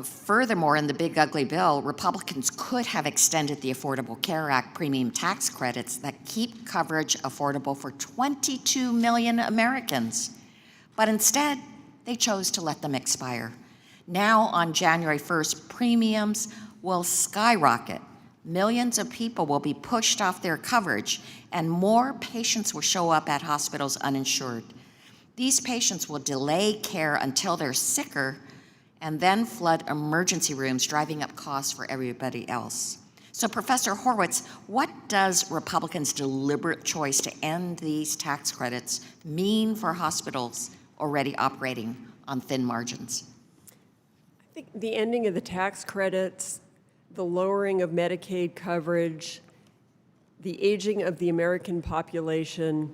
Speaker 10: Furthermore, in the big ugly bill, Republicans could have extended the Affordable Care Act premium tax credits that keep coverage affordable for 22 million Americans. But instead, they chose to let them expire. Now, on January 1st, premiums will skyrocket. Millions of people will be pushed off their coverage, and more patients will show up at hospitals uninsured. These patients will delay care until they're sicker and then flood emergency rooms, driving up costs for everybody else. So, Professor Horwitz, what does Republicans' deliberate choice to end these tax credits mean for hospitals already operating on thin margins?
Speaker 7: I think the ending of the tax credits, the lowering of Medicaid coverage, the aging of the American population,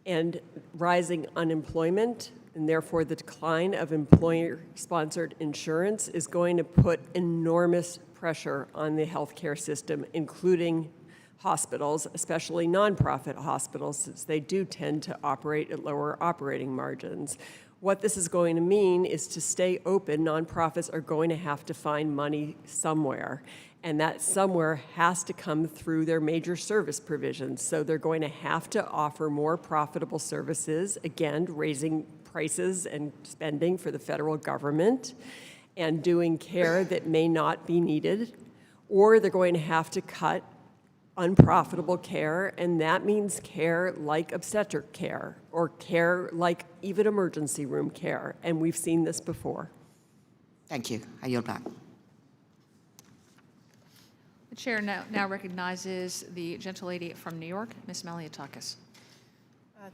Speaker 7: and rising unemployment, and therefore the decline of employer-sponsored insurance, is going to put enormous pressure on the healthcare system, including hospitals, especially nonprofit hospitals, since they do tend to operate at lower operating margins. What this is going to mean is, to stay open, nonprofits are going to have to find money somewhere, and that somewhere has to come through their major service provisions. So they're going to have to offer more profitable services, again, raising prices and spending for the federal government, and doing care that may not be needed, or they're going to have to cut unprofitable care, and that means care like obstetric care, or care like even emergency room care, and we've seen this before.
Speaker 10: Thank you. I yield back.
Speaker 9: The chair now recognizes the gentlelady from New York, Ms. Maliotakis.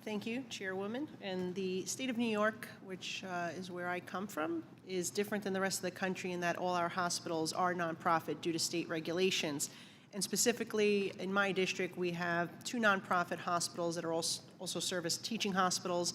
Speaker 11: Thank you, Chairwoman. And the state of New York, which is where I come from, is different than the rest of the country in that all our hospitals are nonprofit due to state regulations. And specifically, in my district, we have 2 nonprofit hospitals that are also serve as teaching hospitals.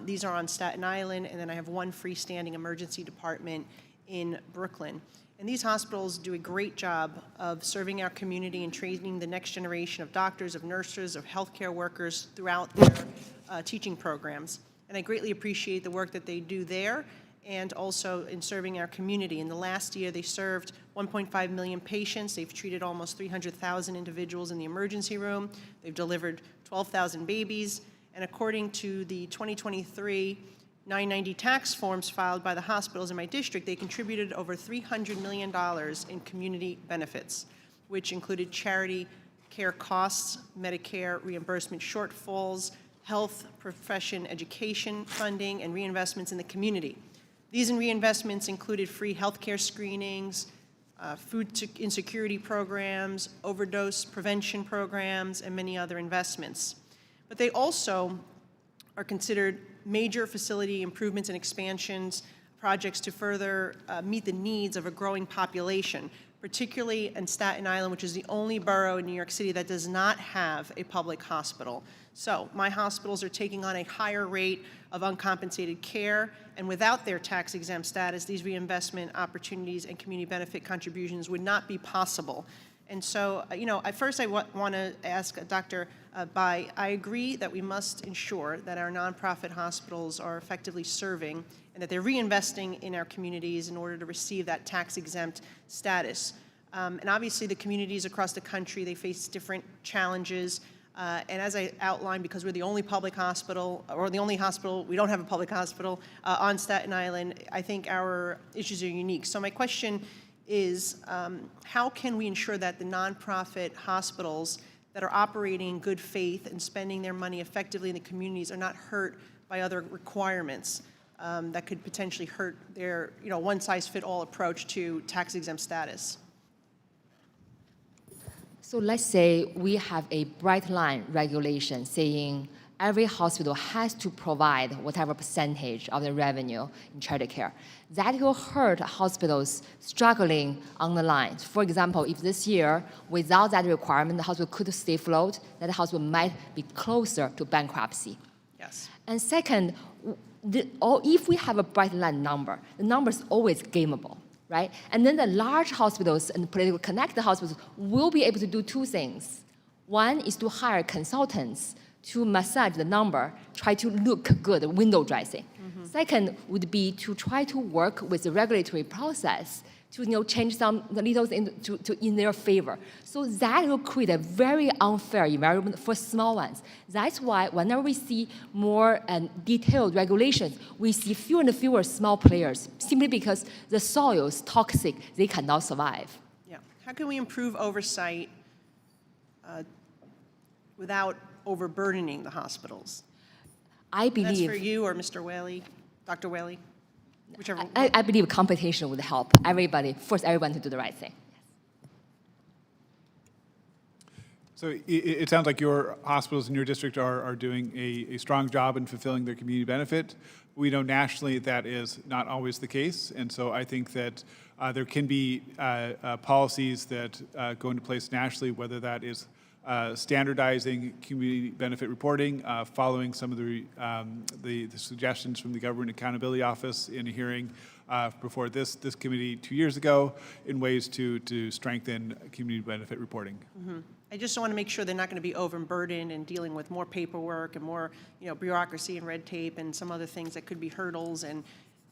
Speaker 11: These are on Staten Island, and then I have 1 freestanding emergency department in Brooklyn. And these hospitals do a great job of serving our community and training the next generation of doctors, of nurses, of healthcare workers throughout their teaching programs. And I greatly appreciate the work that they do there, and also in serving our community. In the last year, they served 1.5 million patients. They've treated almost 300,000 individuals in the emergency room. They've delivered 12,000 babies. And according to the 2023 990 tax forms filed by the hospitals in my district, they contributed over $300 million in community benefits, which included charity care costs, Medicare reimbursement shortfalls, health profession education funding, and reinvestments in the community. These reinvestments included free healthcare screenings, food insecurity programs, overdose prevention programs, and many other investments. But they also are considered major facility improvements and expansions projects to further meet the needs of a growing population, particularly in Staten Island, which is the only borough in New York City that does not have a public hospital. So my hospitals are taking on a higher rate of uncompensated care, and without their tax-exempt status, these reinvestment opportunities and community benefit contributions would not be possible. And so, at first I want to ask Dr. Bai, I agree that we must ensure that our nonprofit hospitals are effectively serving and that they're reinvesting in our communities in order to receive that tax-exempt status. And obviously the communities across the country, they face different challenges. And as I outlined, because we're the only public hospital, or the only hospital, we don't have a public hospital on Staten Island, I think our issues are unique. So my question is, how can we ensure that the nonprofit hospitals that are operating in good faith and spending their money effectively in the communities are not hurt by other requirements that could potentially hurt their one-size-fit-all approach to tax-exempt status?
Speaker 5: So let's say we have a bright line regulation saying every hospital has to provide whatever percentage of the revenue in charity care. That will hurt hospitals struggling on the line. For example, if this year, without that requirement, the hospital could stay afloat, that hospital might be closer to bankruptcy.
Speaker 11: Yes.
Speaker 5: And second, if we have a bright line number, the number is always gameable. Right? And then the large hospitals and politically connected hospitals will be able to do two things. One is to hire consultants to massage the number, try to look good, window dressing. Mm-hmm. Second would be to try to work with the regulatory process to change some the little things in their favor. So that will create a very unfair environment for small ones. That's why whenever we see more detailed regulations, we see fewer and fewer small players, simply because the soil is toxic, they cannot survive.
Speaker 11: Yeah. How can we improve oversight without overburdening the hospitals?
Speaker 5: I believe
Speaker 11: that's for you or Mr. Whaley, Dr. Whaley? Whichever.
Speaker 5: I believe competition would help force everyone to do the right thing.
Speaker 6: So it sounds like your hospitals in your district are doing a strong job in fulfilling their community benefit. We know nationally that is not always the case, and so I think that there can be policies that go into place nationally, whether that is standardizing community benefit reporting, following some of the suggestions from the Government Accountability Office in a hearing before this committee 2 years ago, in ways to strengthen community benefit reporting.
Speaker 11: Mm-hmm. I just want to make sure they're not going to be overburdened and dealing with more paperwork and more bureaucracy and red tape and some other things that could be hurdles and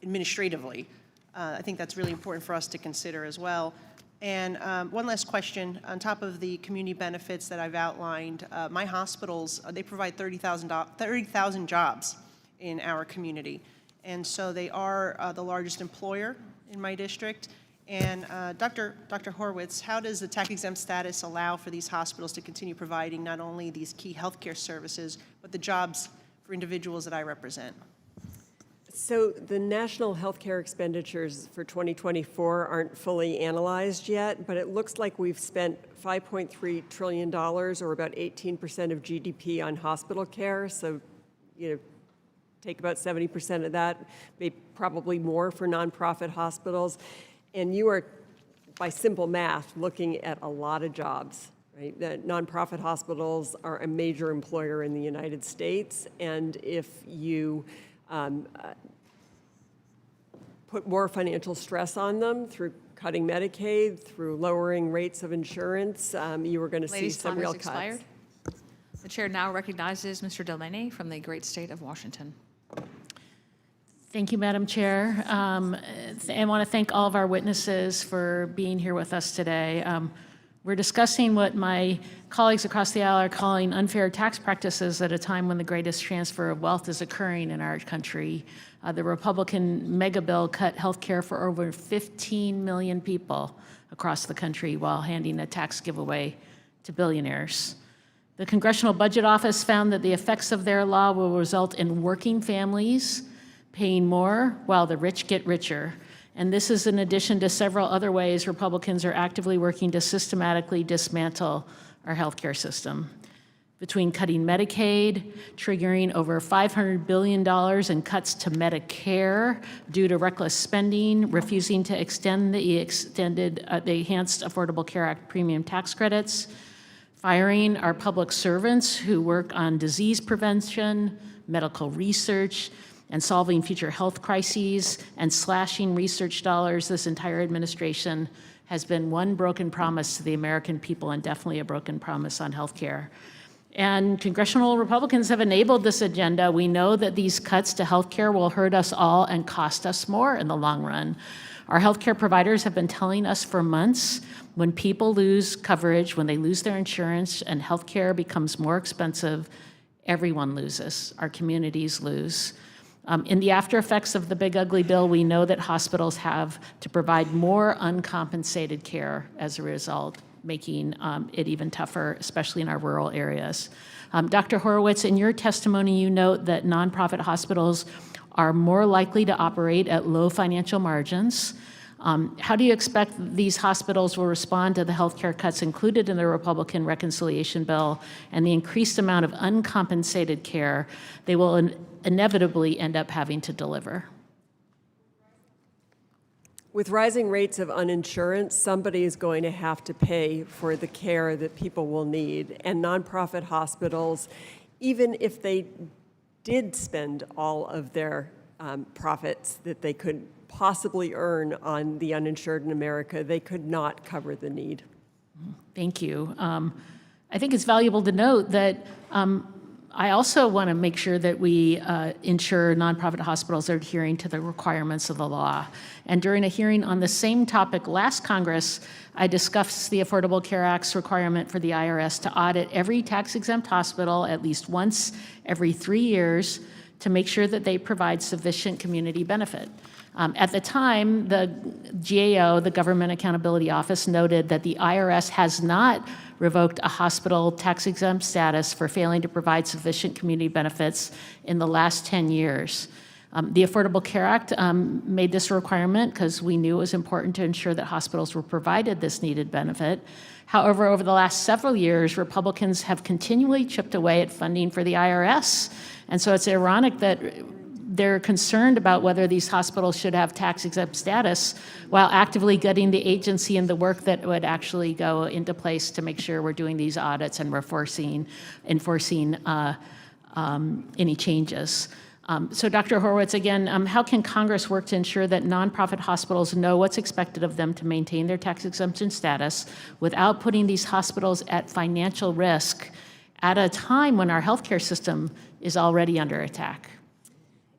Speaker 11: administratively. I think that's really important for us to consider as well. And one last question. On top of the community benefits that I've outlined, my hospitals, they provide 30,000 jobs in our community. And so they are the largest employer in my district. And Dr. Horwitz, how does the tax-exempt status allow for these hospitals to continue providing not only these key healthcare services, but the jobs for individuals that I represent?
Speaker 7: So the national healthcare expenditures for 2024 aren't fully analyzed yet, but it looks like we've spent $5.3 trillion, or about 18% of GDP, on hospital care. So, take about 70% of that, maybe probably more for nonprofit hospitals. And you are, by simple math, looking at a lot of jobs. Right? That nonprofit hospitals are a major employer in the United States, and if you put more financial stress on them through cutting Medicaid, through lowering rates of insurance, you are going to see some real cuts.
Speaker 9: Expired. The chair now recognizes Mr. Delaney from the great state of Washington.
Speaker 12: Thank you, Madam Chair. I want to thank all of our witnesses for being here with us today. We're discussing what my colleagues across the aisle are calling unfair tax practices at a time when the greatest transfer of wealth is occurring in our country. The Republican mega bill cut health care for over 15 million people across the country while handing a tax giveaway to billionaires. The Congressional Budget Office found that the effects of their law will result in working families paying more while the rich get richer, And this is in addition to several other ways Republicans are actively working to systematically dismantle our healthcare system. Between cutting Medicaid, triggering over $500 billion in cuts to Medicare due to reckless spending, refusing to extend the Enhanced Affordable Care Act premium tax credits, firing our public servants who work on disease prevention, medical research, and solving future health crises, and slashing research dollars. This entire administration has been one broken promise to the American people, and definitely a broken promise on health care. And congressional Republicans have enabled this agenda. We know that these cuts to health care will hurt us all and cost us more in the long run. Our healthcare providers have been telling us for months, when people lose coverage, when they lose their insurance and healthcare becomes more expensive, everyone loses. Our communities lose. In the after effects of the big ugly bill, we know that hospitals have to provide more uncompensated care as a result, making it even tougher, especially in our rural areas. Dr. Horwitz, in your testimony, you note that nonprofit hospitals are more likely to operate at low financial margins. How do you expect these hospitals will respond to the healthcare cuts included in the Republican reconciliation bill and the increased amount of uncompensated care they will inevitably end up having to deliver?
Speaker 7: With rising rates of uninsurance, somebody is going to have to pay for the care that people will need. And nonprofit hospitals, even if they did spend all of their profits that they could possibly earn on the uninsured in America, they could not cover the need.
Speaker 12: Thank you. I think it's valuable to note that I also want to make sure that we ensure nonprofit hospitals are adhering to the requirements of the law. And during a hearing on the same topic last Congress, I discussed the Affordable Care Act's requirement for the IRS to audit every tax-exempt hospital at least once every 3 years to make sure that they provide sufficient community benefit. At the time, the GAO, the Government Accountability Office, noted that the IRS has not revoked a hospital tax-exempt status for failing to provide sufficient community benefits in the last 10 years. The Affordable Care Act made this a requirement because we knew it was important to ensure that hospitals were provided this needed benefit. However, over the last several years, Republicans have continually chipped away at funding for the IRS. And so it's ironic that they're concerned about whether these hospitals should have tax-exempt status while actively gutting the agency and the work that would actually go into place to make sure we're doing these audits and we're enforcing any changes. So Dr. Horwitz, again, how can Congress work to ensure that nonprofit hospitals know what's expected of them to maintain their tax exemption status without putting these hospitals at financial risk at a time when our healthcare system is already under attack?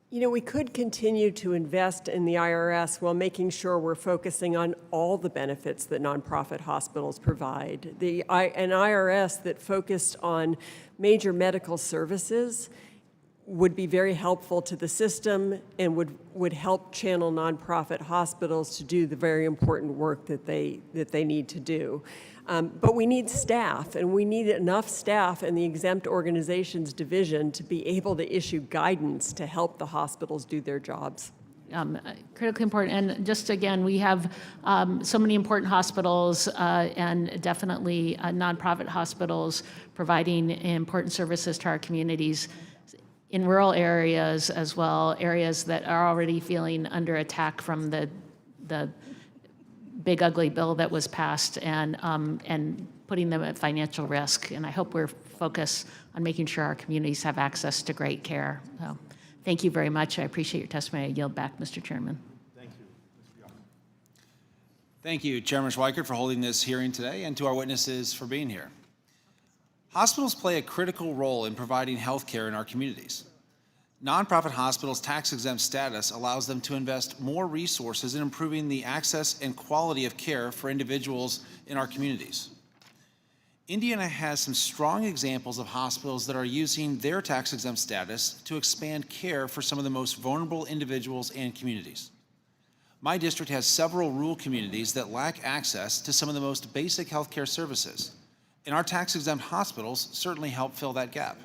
Speaker 7: You know, we could continue to invest in the IRS while making sure we're focusing on all the benefits that nonprofit hospitals provide. An IRS that focused on major medical services would be very helpful to the system and would help channel nonprofit hospitals to do the very important work that they need to do. But we need staff, and we need enough staff in the exempt organizations division to be able to issue guidance to help the hospitals do their jobs.
Speaker 12: Critically important. And just again, we have so many important hospitals and definitely nonprofit hospitals providing important services to our communities in rural areas as well, areas that are already feeling under attack from the big ugly bill that was passed and putting them at financial risk. And I hope we're focused on making sure our communities have access to great care. So thank you very much. I appreciate your testimony. I yield back, Mr. Chairman.
Speaker 6: Thank you. Mr. Young.
Speaker 13: Thank you, Chairman Schweikert, for holding this hearing today, and to our witnesses for being here. Hospitals play a critical role in providing health care in our communities. Nonprofit hospitals' tax-exempt status allows them to invest more resources in improving the access and quality of care for individuals in our communities. Indiana has some strong examples of hospitals that are using their tax-exempt status to expand care for some of the most vulnerable individuals and communities. My district has several rural communities that lack access to some of the most basic healthcare services, and our tax-exempt hospitals certainly help fill that gap.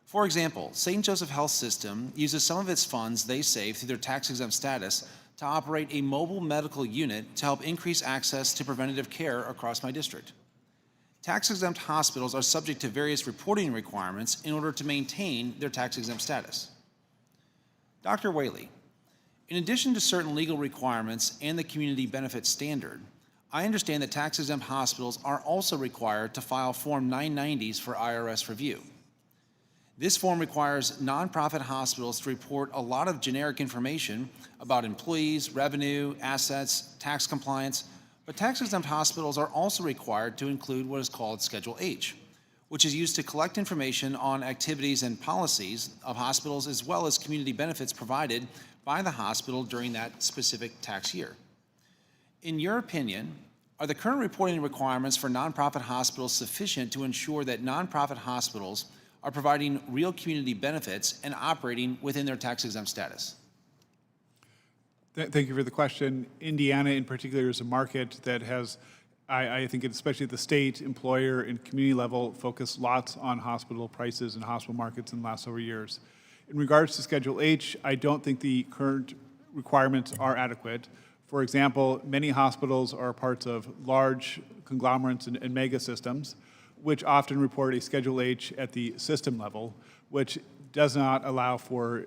Speaker 13: For example, St. Joseph Health System uses some of its funds they save through their tax-exempt status to operate a mobile medical unit to help increase access to preventative care across my district. Tax-exempt hospitals are subject to various reporting requirements in order to maintain their tax-exempt status. Dr. Whaley, in addition to certain legal requirements and the community benefit standard, I understand that tax-exempt hospitals are also required to file Form 990s for IRS review. This form requires nonprofit hospitals to report a lot of generic information about employees, revenue, assets, tax compliance, but tax-exempt hospitals are also required to include what is called Schedule H, which is used to collect information on activities and policies of hospitals as well as community benefits provided by the hospital during that specific tax year. In your opinion, are the current reporting requirements for nonprofit hospitals sufficient to ensure that nonprofit hospitals are providing real community benefits and operating within their tax-exempt status?
Speaker 6: Thank you for the question. Indiana in particular is a market that has, I think especially at the state, employer, and community level, focused lots on hospital prices and hospital markets in the last several years. In regards to Schedule H, I don't think the current requirements are adequate. For example, many hospitals are parts of large conglomerates and mega systems, which often report a Schedule H at the system level, which does not allow for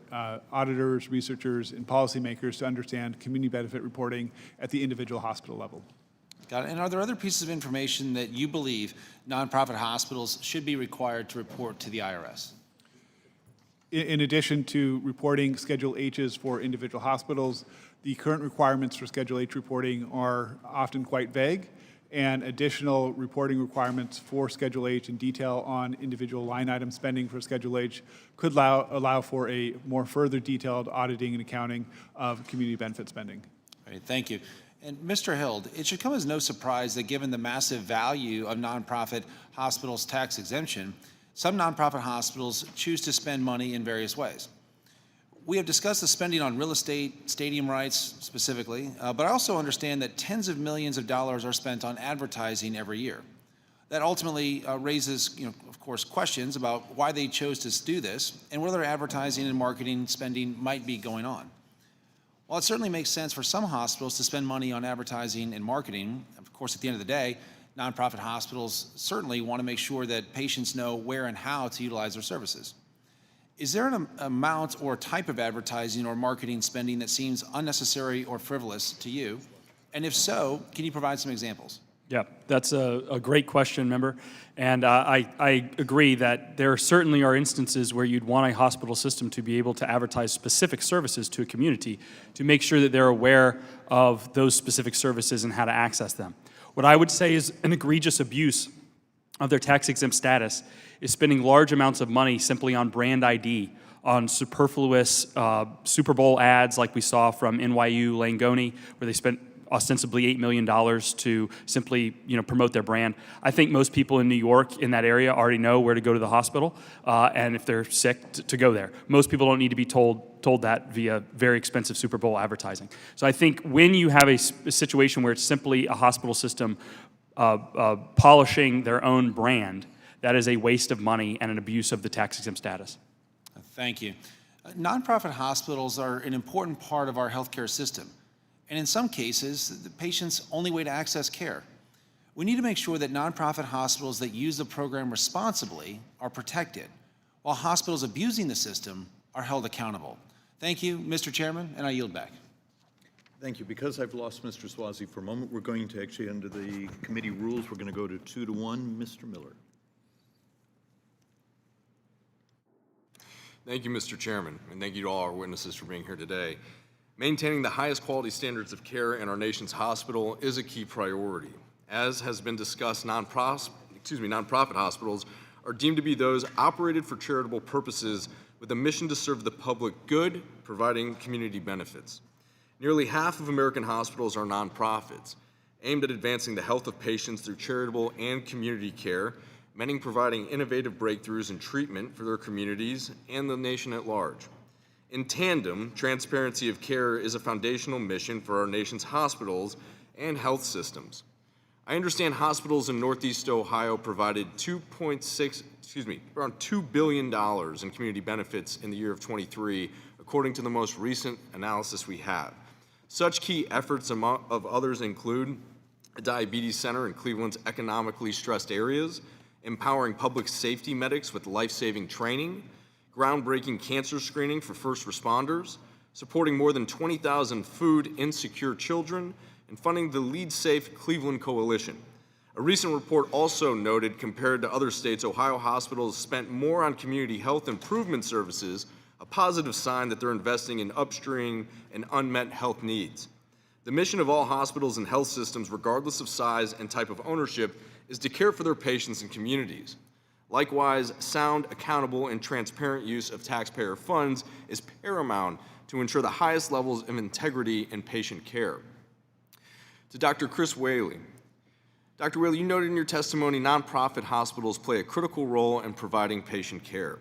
Speaker 6: auditors, researchers, and policymakers to understand community benefit reporting at the individual hospital level.
Speaker 13: Got it. And are there other pieces of information that you believe nonprofit hospitals should be required to report to the IRS?
Speaker 6: In addition to reporting Schedule H's for individual hospitals, the current requirements for Schedule H reporting are often quite vague, and additional reporting requirements for Schedule H and detail on individual line item spending for Schedule H could allow for a more further detailed auditing and accounting of community benefit spending.
Speaker 13: All right, thank you. And Mr. Hild, it should come as no surprise that given the massive value of nonprofit hospitals' tax exemption, some nonprofit hospitals choose to spend money in various ways. We have discussed the spending on real estate, stadium rights specifically, but I also understand that tens of millions of dollars are spent on advertising every year. That ultimately raises, of course, questions about why they chose to do this and whether advertising and marketing spending might be going on. While it certainly makes sense for some hospitals to spend money on advertising and marketing, of course, at the end of the day, nonprofit hospitals certainly want to make sure that patients know where and how to utilize their services. Is there an amount or type of advertising or marketing spending that seems unnecessary or frivolous to you? And if so, can you provide some examples?
Speaker 3: Yeah, that's a great question, member. And I agree that there certainly are instances where you'd want a hospital system to be able to advertise specific services to a community to make sure that they're aware of those specific services and how to access them. What I would say is an egregious abuse of their tax-exempt status is spending large amounts of money simply on brand ID, on superfluous Super Bowl ads like we saw from NYU Langone, where they spent ostensibly $8 million to simply promote their brand. I think most people in New York in that area already know where to go to the hospital, and if they're sick, to go there. Most people don't need to be told that via very expensive Super Bowl advertising. So I think when you have a situation where it's simply a hospital system polishing their own brand, that is a waste of money and an abuse of the tax-exempt status.
Speaker 13: Thank you. Nonprofit hospitals are an important part of our healthcare system, and in some cases, the patient's only way to access care. We need to make sure that nonprofit hospitals that use the program responsibly are protected, while hospitals abusing the system are held accountable. Thank you, Mr. Chairman, and I yield back.
Speaker 1: Thank you. Because I've lost Mr. Swazi for a moment, we're going to actually, under the committee rules, we're going to go to 2-1. Mr. Miller.
Speaker 14: Thank you, Mr. Chairman, and thank you to all our witnesses for being here today. Maintaining the highest quality standards of care in our nation's hospital is a key priority. As has been discussed, nonprofit hospitals are deemed to be those operated for charitable purposes with a mission to serve the public good, providing community benefits. Nearly half of American hospitals are nonprofits, aimed at advancing the health of patients through charitable and community care, many providing innovative breakthroughs in treatment for their communities and the nation at large. In tandem, transparency of care is a foundational mission for our nation's hospitals and health systems. I understand hospitals in Northeast Ohio provided around $2 billion in community benefits in the year of '23, according to the most recent analysis we have. Such key efforts of others include a diabetes center in Cleveland's economically stressed areas, empowering public safety medics with life-saving training, groundbreaking cancer screening for first responders, supporting more than 20,000 food insecure children, and funding the Lead Safe Cleveland Coalition. A recent report also noted, compared to other states, Ohio hospitals spent more on community health improvement services, a positive sign that they're investing in upstream and unmet health needs. The mission of all hospitals and health systems, regardless of size and type of ownership, is to care for their patients and communities. Likewise, sound, accountable, and transparent use of taxpayer funds is paramount to ensure the highest levels of integrity in patient care. To Dr. Chris Whaley. Dr. Whaley, you noted in your testimony nonprofit hospitals play a critical role in providing patient care.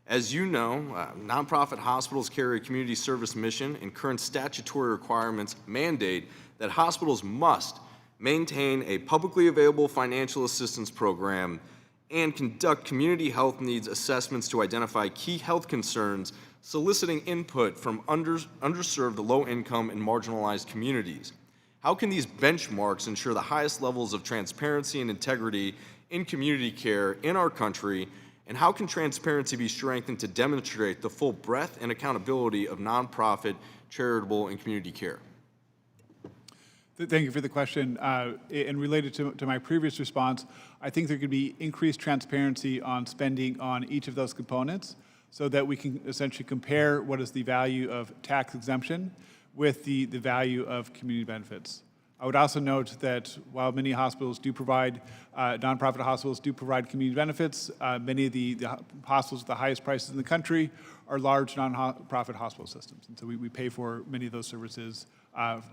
Speaker 14: As you know, nonprofit hospitals carry a community service mission, and current statutory requirements mandate that hospitals must maintain a publicly available financial assistance program and conduct community health needs assessments to identify key health concerns, soliciting input from underserved, low-income, and marginalized communities. How can these benchmarks ensure the highest levels of transparency and integrity in community care in our country? And how can transparency be strengthened to demonstrate the full breadth and accountability of nonprofit, charitable, and community care?
Speaker 6: Thank you for the question. And related to my previous response, I think there could be increased transparency on spending on each of those components so that we can essentially compare what is the value of tax exemption with the value of community benefits. I would also note that while many hospitals do provide, nonprofit hospitals do provide community benefits, many of the hospitals with the highest prices in the country are large nonprofit hospital systems. And so we pay for many of those services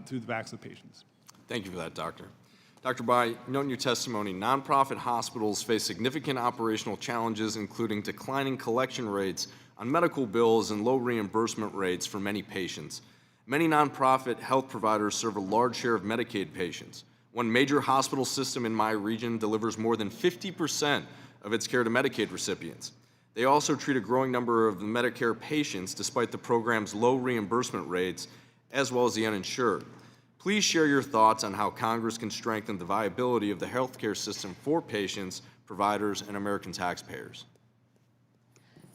Speaker 6: through the backs of patients.
Speaker 14: Thank you for that, Doctor. Dr. Bai, note in your testimony, nonprofit hospitals face significant operational challenges, including declining collection rates on medical bills and low reimbursement rates for many patients. Many nonprofit health providers serve a large share of Medicaid patients. One major hospital system in my region delivers more than 50% of its care to Medicaid recipients. They also treat a growing number of Medicare patients despite the program's low reimbursement rates, as well as the uninsured. Please share your thoughts on how Congress can strengthen the viability of the healthcare system for patients, providers, and American taxpayers.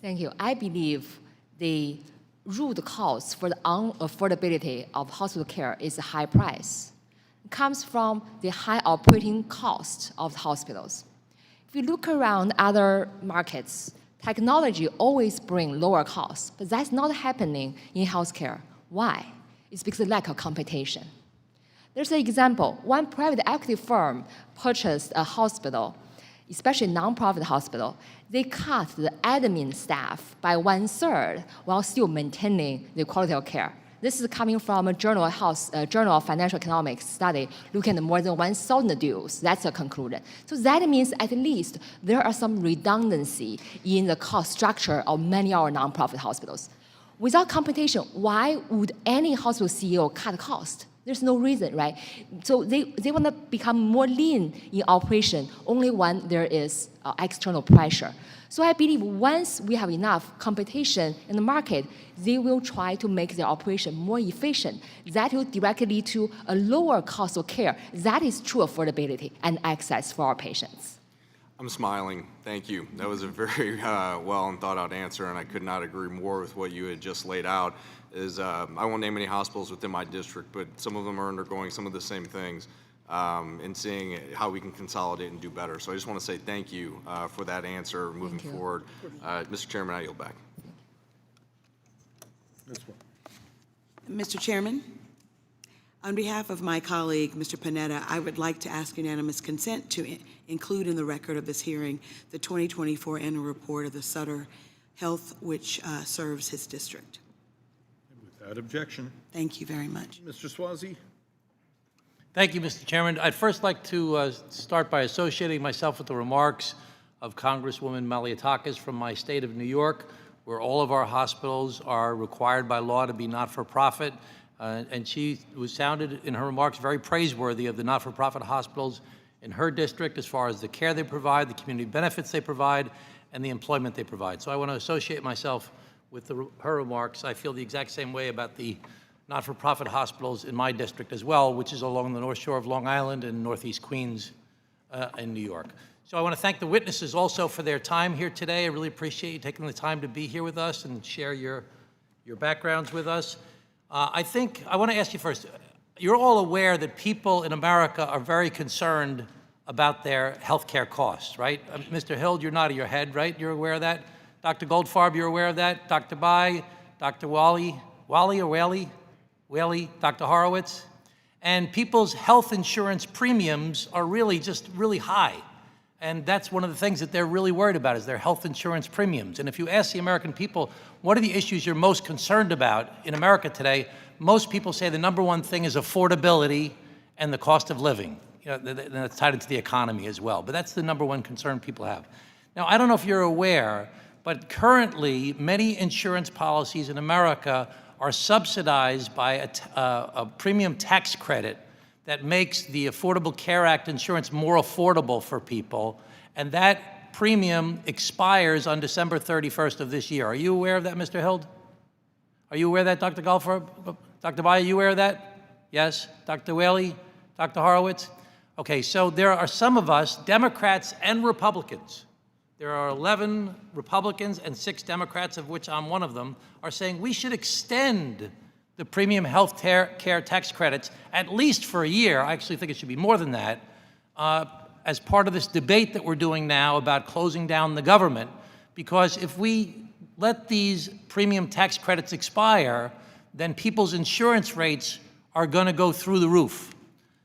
Speaker 5: Thank you. I believe the root cause for the unaffordability of hospital care is the high price. It comes from the high operating cost of the hospitals. If you look around other markets, technology always brings lower costs, but that's not happening in healthcare. Why? It's because of lack of competition. There's an example. One private equity firm purchased a hospital, especially nonprofit hospital. They cut the admin staff by 1/3 while still maintaining the quality of care. This is coming from a Journal of Financial Economics study looking at more than 1,000 deals. That's a conclusion. So that means at least there are some redundancy in the cost structure of many of our nonprofit hospitals. Without competition, why would any hospital CEO cut cost? There's no reason, right? So they want to become more lean in operation only when there is external pressure. So I believe once we have enough competition in the market, they will try to make their operation more efficient. That will directly lead to a lower cost of care. That is true affordability and access for our patients.
Speaker 14: I'm smiling. Thank you. That was a very well and thought out answer, and I could not agree more with what you had just laid out. I won't name any hospitals within my district, but some of them are undergoing some of the same things and seeing how we can consolidate and do better. So I just want to say thank you for that answer moving forward. Mr. Chairman, I yield back.
Speaker 2: Mr. Chairman, on behalf of my colleague, Mr. Panetta, I would like to ask unanimous consent to include in the record of this hearing the 2024 annual report of the Sutter Health, which serves his district.
Speaker 1: Without objection.
Speaker 2: Thank you very much.
Speaker 1: Mr. Swazi?
Speaker 15: Thank you, Mr. Chairman. I'd first like to start by associating myself with the remarks of Congresswoman Malliotakis from my state of New York, where all of our hospitals are required by law to be not-for-profit. And she was sounded in her remarks very praiseworthy of the not-for-profit hospitals in her district as far as the care they provide, the community benefits they provide, and the employment they provide. So I want to associate myself with her remarks. I feel the exact same way about the not-for-profit hospitals in my district as well, which is along the North Shore of Long Island and Northeast Queens in New York. So I want to thank the witnesses also for their time here today. I really appreciate you taking the time to be here with us and share your backgrounds with us. I think I want to ask you first, you're all aware that people in America are very concerned about their health care costs, right? Mr. Hild, you're nodding your head, right? You're aware of that? Dr. Goldfarb, you're aware of that? Dr. Bai, Dr. Whaley, Dr. Horwitz? And people's health insurance premiums are really high. And that's one of the things that they're really worried about is their health insurance premiums. And if you ask the American people, what are the issues you're most concerned about in America today, most people say the number one thing is affordability and the cost of living. You know, that's tied into the economy as well. But that's the number one concern people have. Now, I don't know if you're aware, but currently many insurance policies in America are subsidized by a premium tax credit that makes the Affordable Care Act insurance more affordable for people, and that premium expires on December 31st of this year. Are you aware of that, Mr. Hild? Are you aware of that, Dr. Goldfarb? Dr. Bai, are you aware of that? Yes? Dr. Whaley? Dr. Horwitz? Okay, so there are some of us, Democrats and Republicans, there are 11 Republicans and 6 Democrats, of which I'm one of them, are saying we should extend the premium health care tax credits at least for a year. I actually think it should be more than that, as part of this debate that we're doing now about closing down the government. Because if we let these premium tax credits expire, then people's insurance rates are going to go through the roof.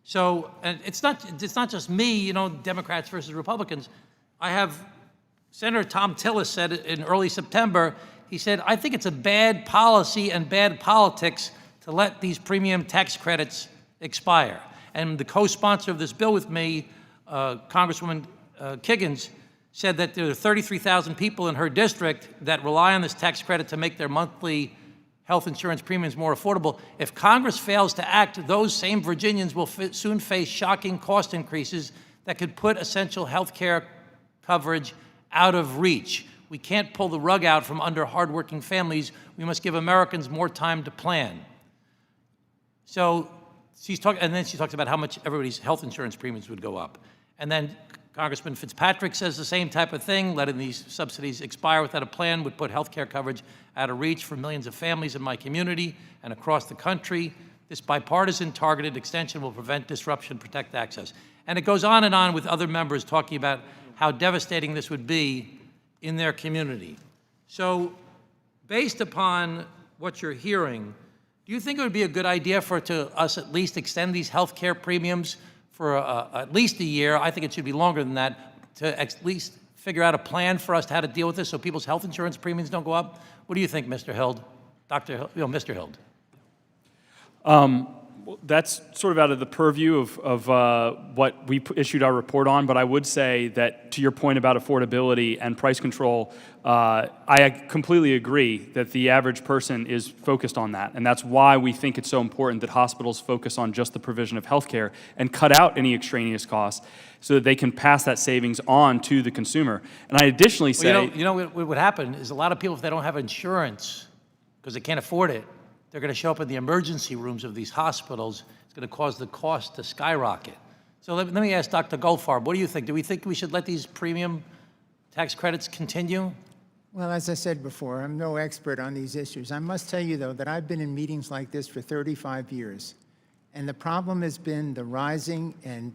Speaker 15: So, and it's not just me, you know, Democrats versus Republicans. I have Senator Tom Tillis said in early September, he said, I think it's a bad policy and bad politics to let these premium tax credits expire. And the co-sponsor of this bill with me, Congresswoman Kiggins, said that there are 33,000 people in her district that rely on this tax credit to make their monthly health insurance premiums more affordable. If Congress fails to act, those same Virginians will soon face shocking cost increases that could put essential health care coverage out of reach. We can't pull the rug out from under hardworking families. We must give Americans more time to plan. So she's talking, and then she talks about how much everybody's health insurance premiums would go up. And then Congressman Fitzpatrick says the same type of thing, letting these subsidies expire without a plan would put health care coverage out of reach for millions of families in my community and across the country. This bipartisan targeted extension will prevent disruption, protect access. And it goes on and on with other members talking about how devastating this would be in their community. So based upon what you're hearing, do you think it would be a good idea for us at least extend these health care premiums for at least a year? I think it should be longer than that, to at least figure out a plan for us to how to deal with this so people's health insurance premiums don't go up. What do you think, Mr. Hild? Mr. Hild.
Speaker 3: That's sort of out of the purview of what we issued our report on, but I would say that to your point about affordability and price control, I completely agree that the average person is focused on that, and that's why we think it's so important that hospitals focus on just the provision of health care and cut out any extraneous costs so that they can pass that savings on to the consumer. And I additionally say...
Speaker 15: Well, you know what would happen is a lot of people, if they don't have insurance because they can't afford it, they're going to show up in the emergency rooms of these hospitals. It's going to cause the cost to skyrocket. So let me ask Dr. Goldfarb, what do you think? Do we think we should let these premium tax credits continue?
Speaker 4: Well, as I said before, I'm no expert on these issues. I must tell you, though, that I've been in meetings like this for 35 years. And the problem has been the rising and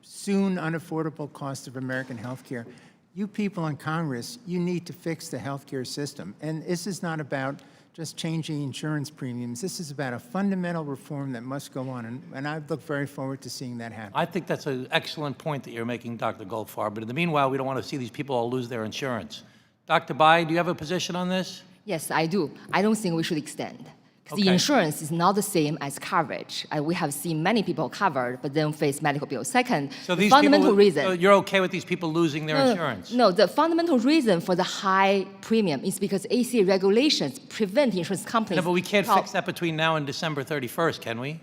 Speaker 4: soon unaffordable cost of American health care. You people in Congress, you need to fix the health care system. And this is not about just changing insurance premiums. This is about a fundamental reform that must go on, and I look very forward to seeing that happen.
Speaker 15: I think that's an excellent point that you're making, Dr. Goldfarb, but in the meanwhile, we don't want to see these people all lose their insurance. Dr. Bai, do you have a position on this?
Speaker 5: Yes, I do. I don't think we should extend. Because the
Speaker 15: Okay.
Speaker 5: insurance is not the same as coverage. We have seen many people covered, but then face medical bills. Second,
Speaker 15: So
Speaker 5: the
Speaker 15: these
Speaker 5: fundamental
Speaker 15: people,
Speaker 5: reason.
Speaker 15: so you're okay with these people losing their insurance?
Speaker 5: No, the fundamental reason for the high premium is because ACA regulations prevent insurance companies.
Speaker 15: No, but we can't
Speaker 5: from-
Speaker 15: fix that between now and December 31st, can we?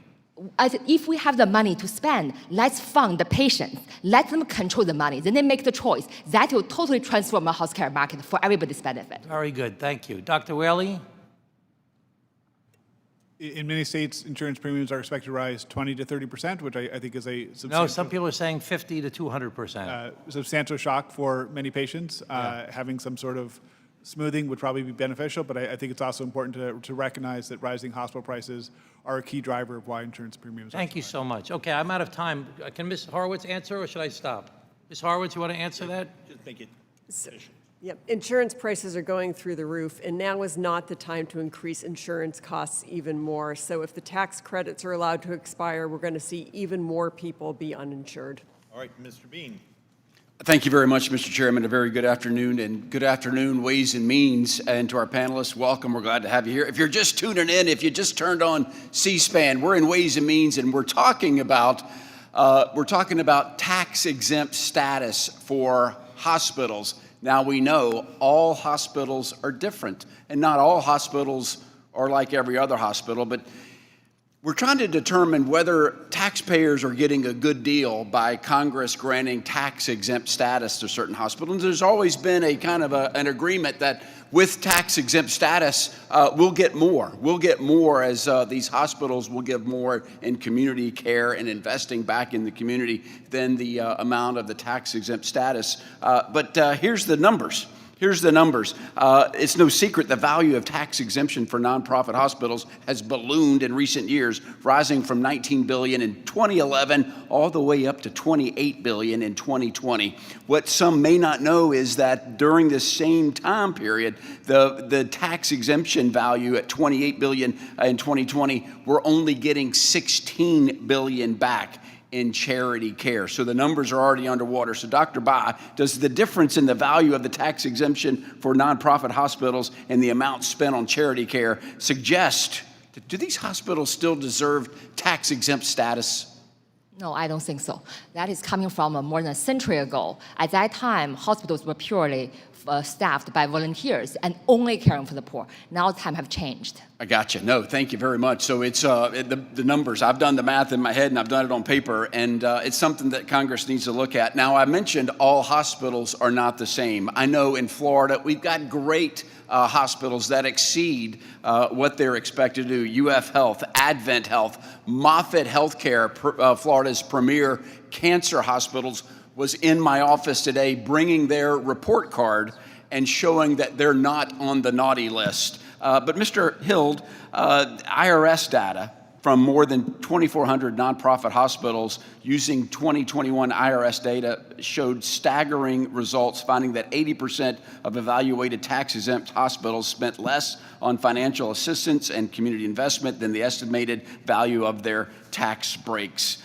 Speaker 5: If we have the money to spend, let's fund the patients. Let them control the money. Then they make the choice. That will totally transform our healthcare market for everybody's benefit.
Speaker 15: Very good, thank you. Dr. Whaley?
Speaker 6: In many states, insurance premiums are expected to rise 20 to 30%, which I think is a substantial,
Speaker 15: No, some people are saying 50 to 200%.
Speaker 6: Substantial shock for many patients. Having some sort of smoothing would probably be beneficial, but I think it's also important to recognize that rising hospital prices are a key driver of why insurance premiums are
Speaker 15: Thank you so much. Okay, I'm out of time. Can Ms. Horwitz answer, or should I stop? Ms. Horwitz, you want to answer that?
Speaker 1: Thank you.
Speaker 7: Yep, insurance prices are going through the roof, and now is not the time to increase insurance costs even more. So if the tax credits are allowed to expire, we're going to see even more people be uninsured.
Speaker 1: All right, Mr. Bean.
Speaker 16: Thank you very much, Mr. Chairman. A very good afternoon, and good afternoon, Ways and Means. And to our panelists, welcome. We're glad to have you here. If you're just tuning in, if you just turned on C-SPAN, we're in Ways and Means, and we're talking about tax-exempt status for hospitals. Now, we know all hospitals are different, and not all hospitals are like every other hospital, but we're trying to determine whether taxpayers are getting a good deal by Congress granting tax-exempt status to certain hospitals. There's always been a kind of an agreement that with tax-exempt status, we'll get more. We'll get more as these hospitals will give more in community care and investing back in the community than the amount of the tax-exempt status. But here's the numbers. Here's the numbers. It's no secret the value of tax exemption for nonprofit hospitals has ballooned in recent years, rising from $19 billion in 2011 all the way up to $28 billion in 2020. What some may not know is that during this same time period, the tax exemption value at $28 billion in 2020, we're only getting $16 billion back in charity care. So the numbers are already underwater. So Dr. Bai, does the difference in the value of the tax exemption for nonprofit hospitals and the amount spent on charity care suggest, do these hospitals still deserve tax exempt status?
Speaker 5: No, I don't think so. That is coming from more than a century ago. At that time, hospitals were purely staffed by volunteers and only caring for the poor. Now time have changed.
Speaker 16: I got you. No, thank you very much. So it's the numbers. I've done the math in my head and I've done it on paper, and it's something that Congress needs to look at. Now, I mentioned all hospitals are not the same. I know in Florida we've got great hospitals that exceed what they're expected to do. UF Health, Advent Health, Moffitt Healthcare, Florida's premier cancer hospitals, was in my office today bringing their report card and showing that they're not on the naughty list. But Mr. Hild, IRS data from more than 2,400 nonprofit hospitals using 2021 IRS data showed staggering results, finding that 80% of evaluated tax-exempt hospitals spent less on financial assistance and community investment than the estimated value of their tax breaks.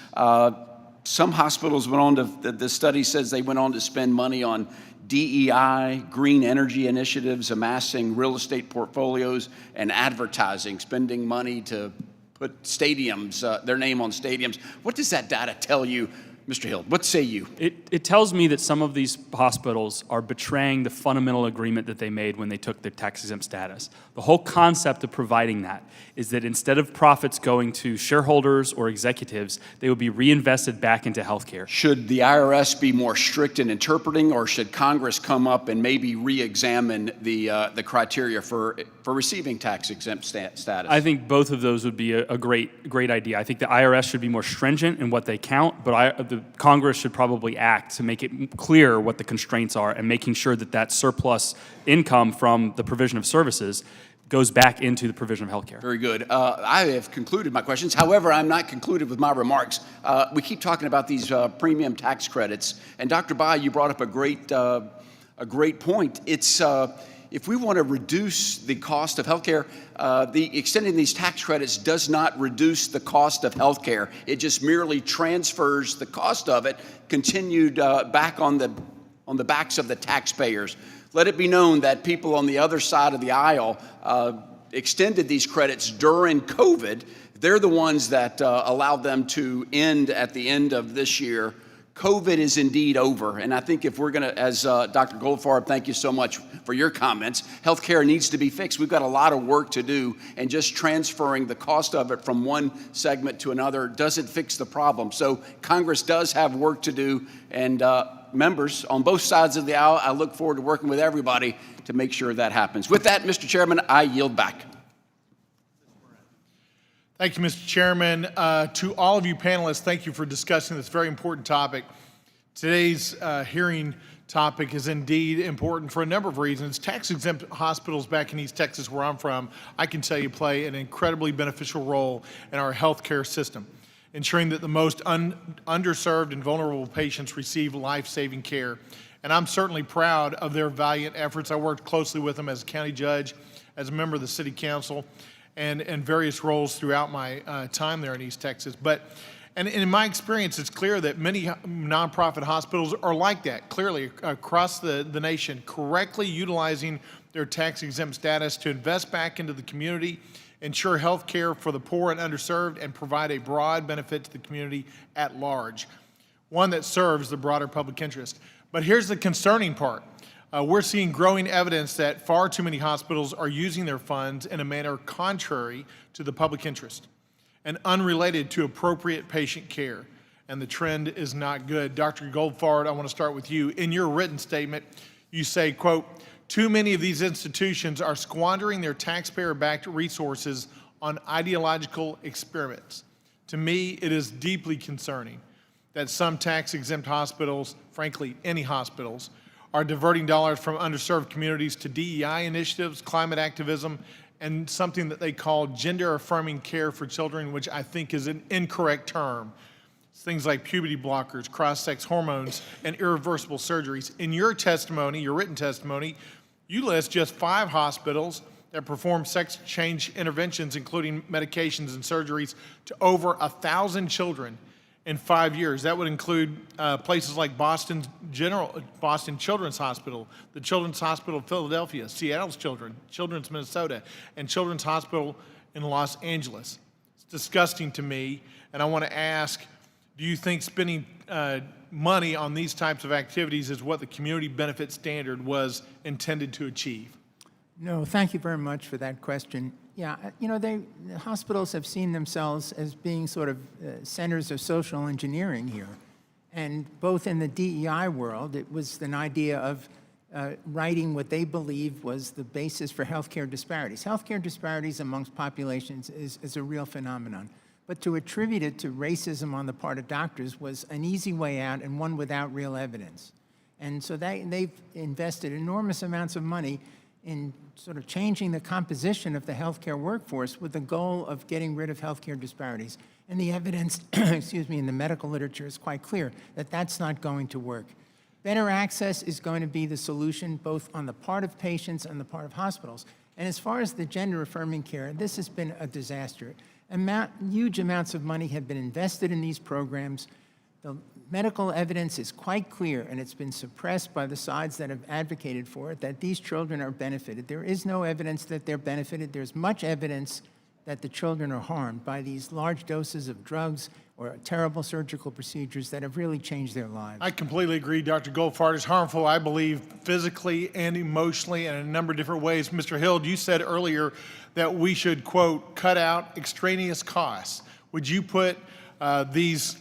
Speaker 16: Some hospitals went on to, the study says they went on to spend money on DEI, green energy initiatives, amassing real estate portfolios, and advertising, spending money to put stadiums, their name on stadiums. What does that data tell you, Mr. Hild? What say you?
Speaker 3: It tells me that some of these hospitals are betraying the fundamental agreement that they made when they took their tax-exempt status. The whole concept of providing that is that instead of profits going to shareholders or executives, they would be reinvested back into healthcare.
Speaker 16: Should the IRS be more strict in interpreting, or should Congress come up and maybe re-examine the criteria for receiving tax-exempt status?
Speaker 3: I think both of those would be a great idea. I think the IRS should be more stringent in what they count, but the Congress should probably act to make it clear what the constraints are and making sure that that surplus income from the provision of services goes back into the provision of health care.
Speaker 16: Very good. I have concluded my questions. However, I'm not concluded with my remarks. We keep talking about these premium tax credits, and Dr. Bai, you brought up a great point. It's if we want to reduce the cost of health care, the extending these tax credits does not reduce the cost of health care. It just merely transfers the cost of it, continued back on the backs of the taxpayers. Let it be known that people on the other side of the aisle extended these credits during COVID. They're the ones that allowed them to end at the end of this year. COVID is indeed over, and I think if we're going to, as Dr. Goldfarb, thank you so much for your comments, healthcare needs to be fixed. We've got a lot of work to do, and just transferring the cost of it from one segment to another doesn't fix the problem. So Congress does have work to do, and members on both sides of the aisle, I look forward to working with everybody to make sure that happens. With that, Mr. Chairman, I yield back.
Speaker 17: Thank you, Mr. Chairman. To all of you panelists, thank you for discussing this very important topic. Today's hearing topic is indeed important for a number of reasons. Tax-exempt hospitals back in East Texas, where I'm from, I can tell you play an incredibly beneficial role in our healthcare system, ensuring that the most underserved and vulnerable patients receive life-saving care. And I'm certainly proud of their valiant efforts. I worked closely with them as a county judge, as a member of the city council, and various roles throughout my time there in East Texas. And in my experience, it's clear that many nonprofit hospitals are like that, clearly across the nation, correctly utilizing their tax-exempt status to invest back into the community, ensure health care for the poor and underserved, and provide a broad benefit to the community at large, one that serves the broader public interest. But here's the concerning part. We're seeing growing evidence that far too many hospitals are using their funds in a manner contrary to the public interest and unrelated to appropriate patient care. And the trend is not good. Dr. Goldfarb, I want to start with you. In your written statement, you say, quote, "Too many of these institutions are squandering their taxpayer-backed resources on ideological experiments. To me, it is deeply concerning that some tax-exempt hospitals, frankly, any hospitals, are diverting dollars from underserved communities to DEI initiatives, climate activism, and something that they call gender-affirming care for children, which I think is an incorrect term. It's things like puberty blockers, cross-sex hormones, and irreversible surgeries. In your testimony, your written testimony, you list just 5 hospitals that perform sex change interventions, including medications and surgeries, to over 1,000 children in 5 years. That would include places like Boston Children's Hospital, the Children's Hospital of Philadelphia, Seattle's Children's Minnesota, and Children's Hospital in Los Angeles. It's disgusting to me, and I want to ask, do you think spending money on these types of activities is what the community benefit standard was intended to achieve?
Speaker 4: No, thank you very much for that question. Yeah, you know, the hospitals have seen themselves as being sort of centers of social engineering here. And both in the DEI world, it was an idea of writing what they believed was the basis for healthcare disparities. Healthcare disparities amongst populations is a real phenomenon. But to attribute it to racism on the part of doctors was an easy way out and one without real evidence. And so they've invested enormous amounts of money in sort of changing the composition of the healthcare workforce with the goal of getting rid of healthcare disparities. And the evidence, excuse me, in the medical literature is quite clear that that's not going to work. Better access is going to be the solution both on the part of patients and the part of hospitals. And as far as the gender-affirming care, this has been a disaster. Huge amounts of money have been invested in these programs. The medical evidence is quite clear, and it's been suppressed by the sides that have advocated for it, that these children are benefited. There is no evidence that they're benefited. There's much evidence that the children are harmed by these large doses of drugs or terrible surgical procedures that have really changed their lives.
Speaker 17: I completely agree, Dr. Goldfarb. It's harmful, I believe, physically and emotionally and in a number of different ways. Mr. Hild, you said earlier that we should, quote, cut out extraneous costs. Would you put these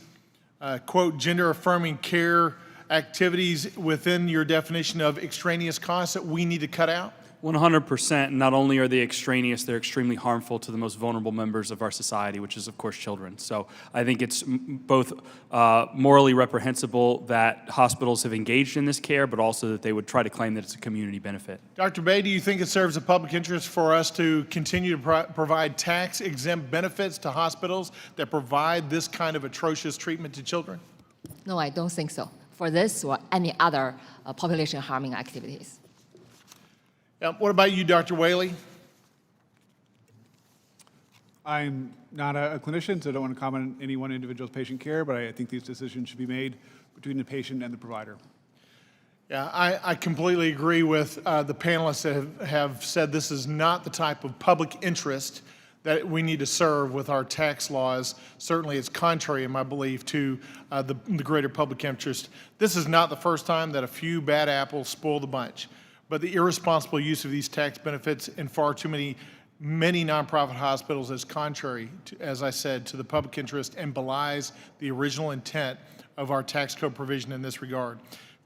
Speaker 17: quote, gender-affirming care activities within your definition of extraneous costs that we need to cut out?
Speaker 3: 100%. Not only are they extraneous, they're extremely harmful to the most vulnerable members of our society, which is, of course, children. So I think it's both morally reprehensible that hospitals have engaged in this care, but also that they would try to claim that it's a community benefit.
Speaker 17: Dr. Bay, do you think it serves a public interest for us to continue to provide tax-exempt benefits to hospitals that provide this kind of atrocious treatment to children?
Speaker 5: No, I don't think so. For this or any other population harming activities.
Speaker 17: What about you, Dr. Whaley?
Speaker 6: I'm not a clinician, so I don't want to comment on any one individual's patient care, but I think these decisions should be made between the patient and the provider.
Speaker 17: Yeah, I completely agree with the panelists that have said this is not the type of public interest that we need to serve with our tax laws. Certainly it's contrary, in my belief, to the greater public interest. This is not the first time that a few bad apples spoil the bunch. But the irresponsible use of these tax benefits in far too many nonprofit hospitals is contrary, as I said, to the public interest and belies the original intent of our tax code provision in this regard.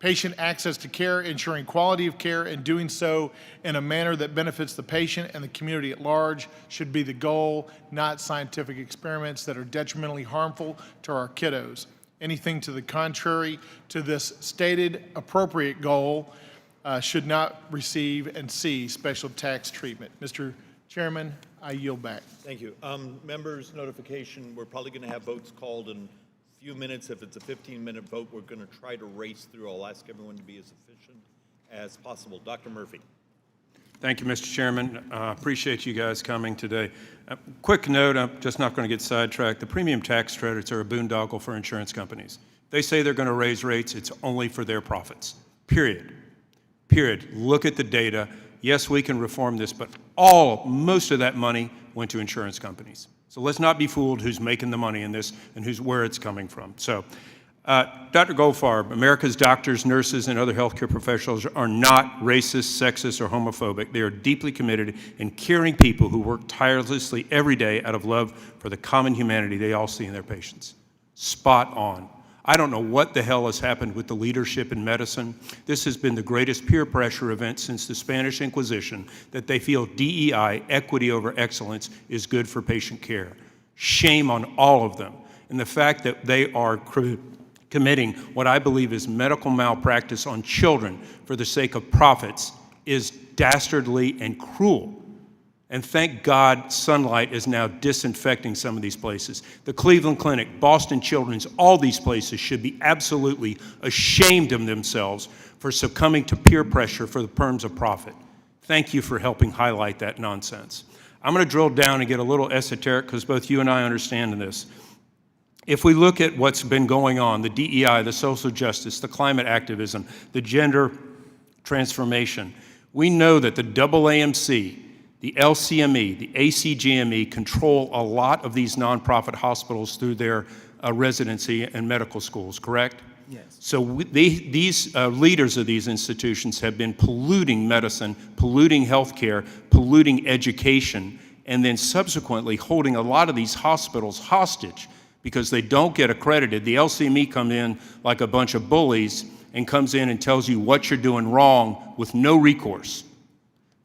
Speaker 17: patient access to care, ensuring quality of care, and doing so in a manner that benefits the patient and the community at large should be the goal, not scientific experiments that are detrimentally harmful to our kiddos. Anything to the contrary to this stated appropriate goal should not receive and see special tax treatment. Mr. Chairman, I yield back.
Speaker 1: Thank you. Members' notification, we're probably going to have votes called in a few minutes. If it's a 15-minute vote, we're going to try to race through. I'll ask everyone to be as efficient as possible. Dr. Murphy.
Speaker 18: Thank you, Mr. Chairman. Appreciate you guys coming today. Quick note, I'm just not going to get sidetracked. The premium tax credits are a boondoggle for insurance companies. They say they're going to raise rates. It's only for their profits. Period. Period. Look at the data. Yes, we can reform this, but most of that money went to insurance companies. So let's not be fooled who's making the money in this and where it's coming from. So, Dr. Goldfarb, America's doctors, nurses, and other healthcare professionals are not racist, sexist, or homophobic. They are deeply committed in caring people who work tirelessly every day out of love for the common humanity they all see in their patients. Spot on. I don't know what the hell has happened with the leadership in medicine. This has been the greatest peer pressure event since the Spanish Inquisition, that they feel DEI, equity over excellence, is good for patient care. Shame on all of them. And the fact that they are committing what I believe is medical malpractice on children for the sake of profits is dastardly and cruel. And thank God sunlight is now disinfecting some of these places. The Cleveland Clinic, Boston Children's, all these places should be absolutely ashamed of themselves for succumbing to peer pressure for the terms of profit. Thank you for helping highlight that nonsense. I'm going to drill down and get a little esoteric because both you and I understand this. If we look at what's been going on, the DEI, the social justice, the climate activism, the gender transformation, we know that the AAMC, the LCME, the ACGME control a lot of these nonprofit hospitals through their residency and medical schools, correct?
Speaker 4: Yes.
Speaker 18: So these leaders of these institutions have been polluting medicine, polluting healthcare, polluting education, and then subsequently holding a lot of these hospitals hostage because they don't get accredited. The LCME come in like a bunch of bullies and comes in and tells you what you're doing wrong with no recourse.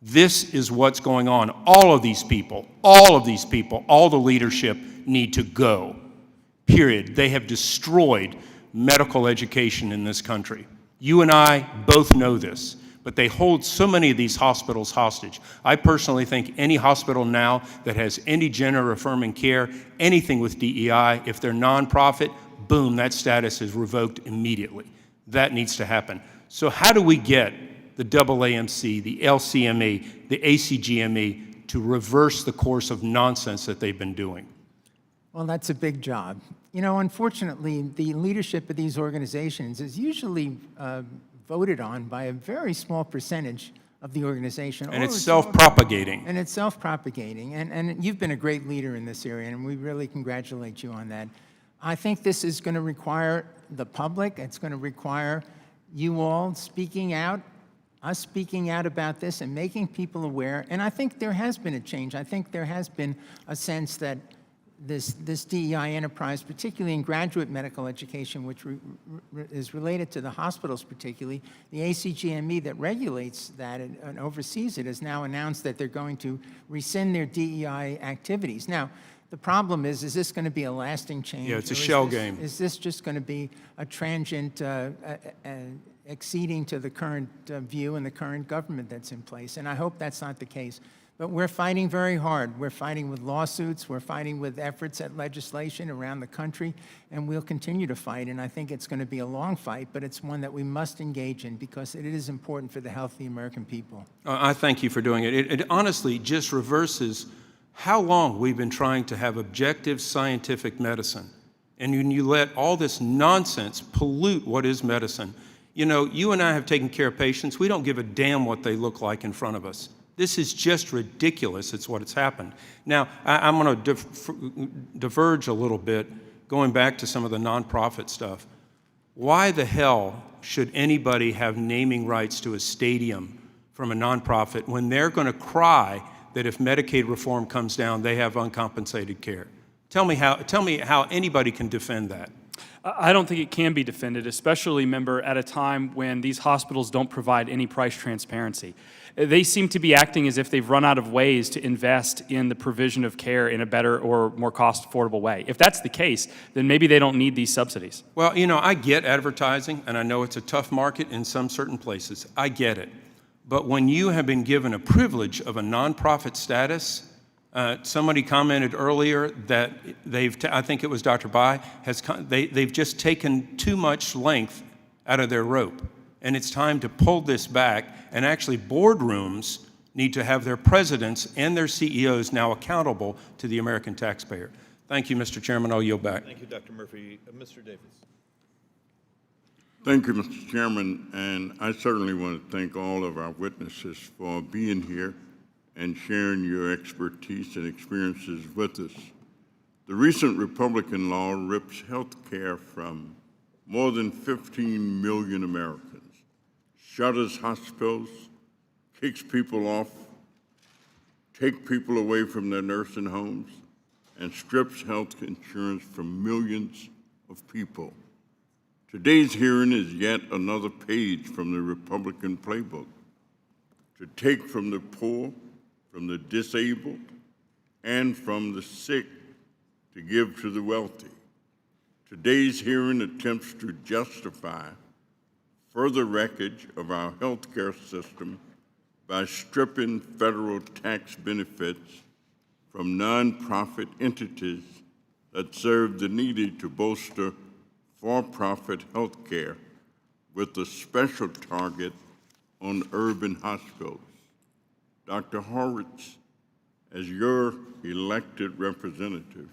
Speaker 18: This is what's going on. All of these people, all the leadership need to go, period. They have destroyed medical education in this country. You and I both know this, but they hold so many of these hospitals hostage. I personally think any hospital now that has any gender-affirming care, anything with DEI, if they're nonprofit, boom, that status is revoked immediately. That needs to happen. So how do we get the AAMC, the LCME, the ACGME to reverse the course of nonsense that they've been doing?
Speaker 4: Well, that's a big job. You know, unfortunately, the leadership of these organizations is usually voted on by a very small percentage of the organization.
Speaker 18: And it's self-propagating.
Speaker 4: And it's self-propagating. And you've been a great leader in this area, and we really congratulate you on that. I think this is going to require the public, it's going to require you all speaking out, us speaking out about this and making people aware. And I think there has been a change. I think there has been a sense that this DEI enterprise, particularly in graduate medical education, which is related to the hospitals particularly, the ACGME that regulates that and oversees it has now announced that they're going to rescind their DEI activities. Now, the problem is this going to be a lasting change?
Speaker 18: Yeah, it's a shell game.
Speaker 4: Is this just going to be a transient acceding to the current view and the current government that's in place? And I hope that's not the case. But we're fighting very hard. We're fighting with lawsuits. We're fighting with efforts at legislation around the country. And we'll continue to fight. And I think it's going to be a long fight, but it's one that we must engage in because it is important for the health of the American people.
Speaker 18: I thank you for doing it. It honestly just reverses how long we've been trying to have objective scientific medicine. And when you let all this nonsense pollute what is medicine, you know, you and I have taken care of patients. We don't give a damn what they look like in front of us. This is just ridiculous. It's what's happened. Now, I'm going to diverge a little bit, going back to some of the nonprofit stuff. Why the hell should anybody have naming rights to a stadium from a nonprofit when they're going to cry that if Medicaid reform comes down, they have uncompensated care? Tell me how anybody can defend that.
Speaker 3: I don't think it can be defended, especially, member, at a time when these hospitals don't provide any price transparency. They seem to be acting as if they've run out of ways to invest in the provision of care in a better or more cost-affordable way. If that's the case, then maybe they don't need these subsidies.
Speaker 18: Well, you know, I get advertising, and I know it's a tough market in some certain places. I get it. But when you have been given a privilege of a nonprofit status, somebody commented earlier that I think it was Dr. Bai, they've just taken too much length out of their rope. And it's time to pull this back, and actually boardrooms need to have their presidents and their CEOs now accountable to the American taxpayer. Thank you, Mr. Chairman. I'll yield back.
Speaker 1: Thank you, Dr. Murphy. Mr. Davis.
Speaker 19: Thank you, Mr. Chairman, and I certainly want to thank all of our witnesses for being here and sharing your expertise and experiences with us. The recent Republican law rips health care from more than 15 million Americans, shutters hospitals, kicks people off, takes people away from their nursing homes, and strips health insurance from millions of people. Today's hearing is yet another page from the Republican playbook to take from the poor, from the disabled, and from the sick to give to the wealthy. Today's hearing attempts to justify further wreckage of our healthcare system by stripping federal tax benefits from nonprofit entities that serve the needy to bolster for-profit health care with a special target on urban hospitals. Dr. Horwitz, as your elected representative,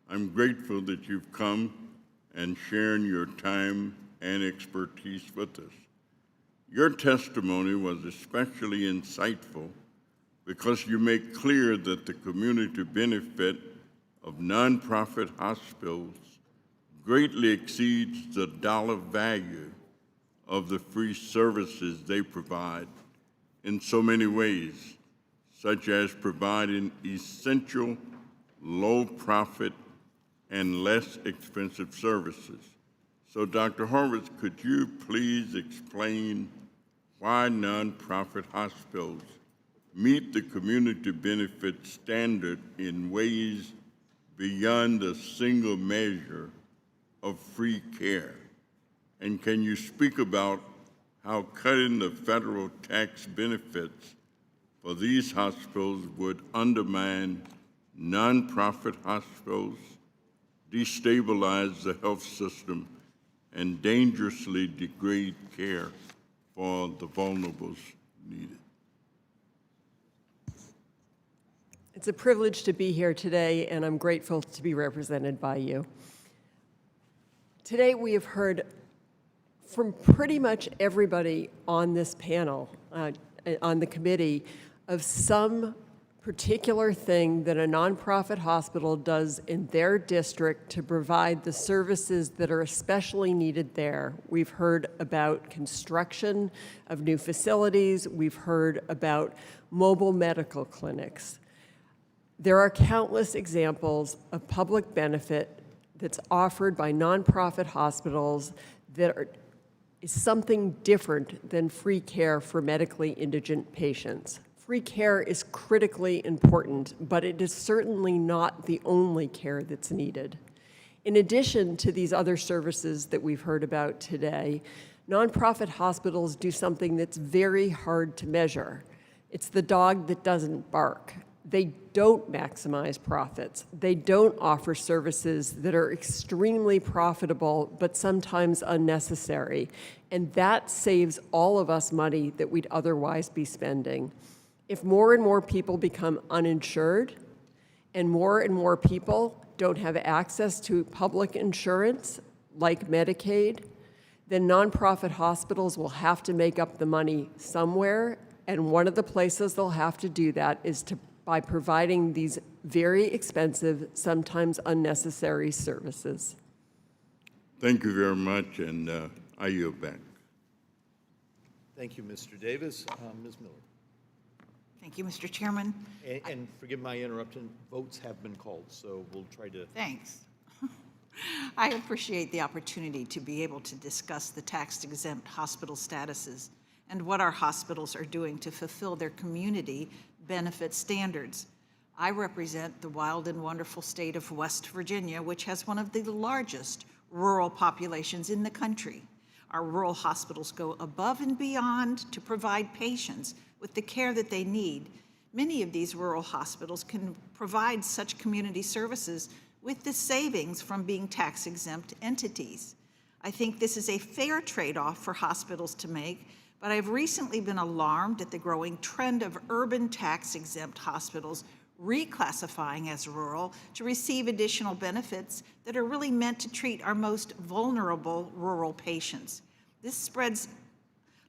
Speaker 19: I'm grateful that you've come and sharing your time and expertise with us. Your testimony was especially insightful because you make clear that the community benefit of nonprofit hospitals greatly exceeds the dollar value of the free services they provide in so many ways, such as providing essential, low-profit, and less expensive services. So, Dr. Horwitz, could you please explain why nonprofit hospitals meet the community benefit standard in ways beyond a single measure of free care? And can you speak about how cutting the federal tax benefits for these hospitals would undermine nonprofit hospitals, destabilize the health system, and dangerously degrade care for the vulnerables needed?
Speaker 7: It's a privilege to be here today, and I'm grateful to be represented by you. Today we have heard from pretty much everybody on this panel, on the committee, of some particular thing that a nonprofit hospital does in their district to provide the services that are especially needed there. We've heard about construction of new facilities. We've heard about mobile medical clinics. There are countless examples of public benefit that's offered by nonprofit hospitals that is something different than free care for medically indigent patients. Free care is critically important, but it is certainly not the only care that's needed. In addition to these other services that we've heard about today, nonprofit hospitals do something that's very hard to measure. It's the dog that doesn't bark. They don't maximize profits. They don't offer services that are extremely profitable, but sometimes unnecessary. And that saves all of us money that we'd otherwise be spending. If more and more people become uninsured, and more people don't have access to public insurance, like Medicaid, then nonprofit hospitals will have to make up the money somewhere, and one of the places they'll have to do that is by providing these very expensive, sometimes unnecessary services.
Speaker 19: Thank you very much, and I yield back.
Speaker 1: Thank you, Mr. Davis. Ms. Miller.
Speaker 20: Thank you, Mr. Chairman.
Speaker 1: And forgive my interruption, votes have been called, so we'll try to...
Speaker 20: Thanks. I appreciate the opportunity to be able to discuss the tax-exempt hospital statuses and what our hospitals are doing to fulfill their community benefit standards. I represent the wild and wonderful state of West Virginia, which has one of the largest rural populations in the country. Our rural hospitals go above and beyond to provide patients with the care that they need. Many of these rural hospitals can provide such community services with the savings from being tax-exempt entities. I think this is a fair trade-off for hospitals to make, but I've recently been alarmed at the growing trend of urban tax-exempt hospitals reclassifying as rural to receive additional benefits that are really meant to treat our most vulnerable rural patients. This spreads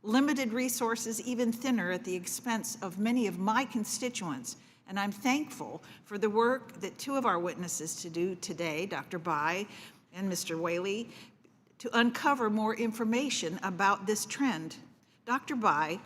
Speaker 20: limited resources even thinner at the expense of many of my constituents, and I'm thankful for the work that two of our witnesses to do today, Dr. Bai and Mr. Whaley, to uncover more information about this trend. Dr. Bai,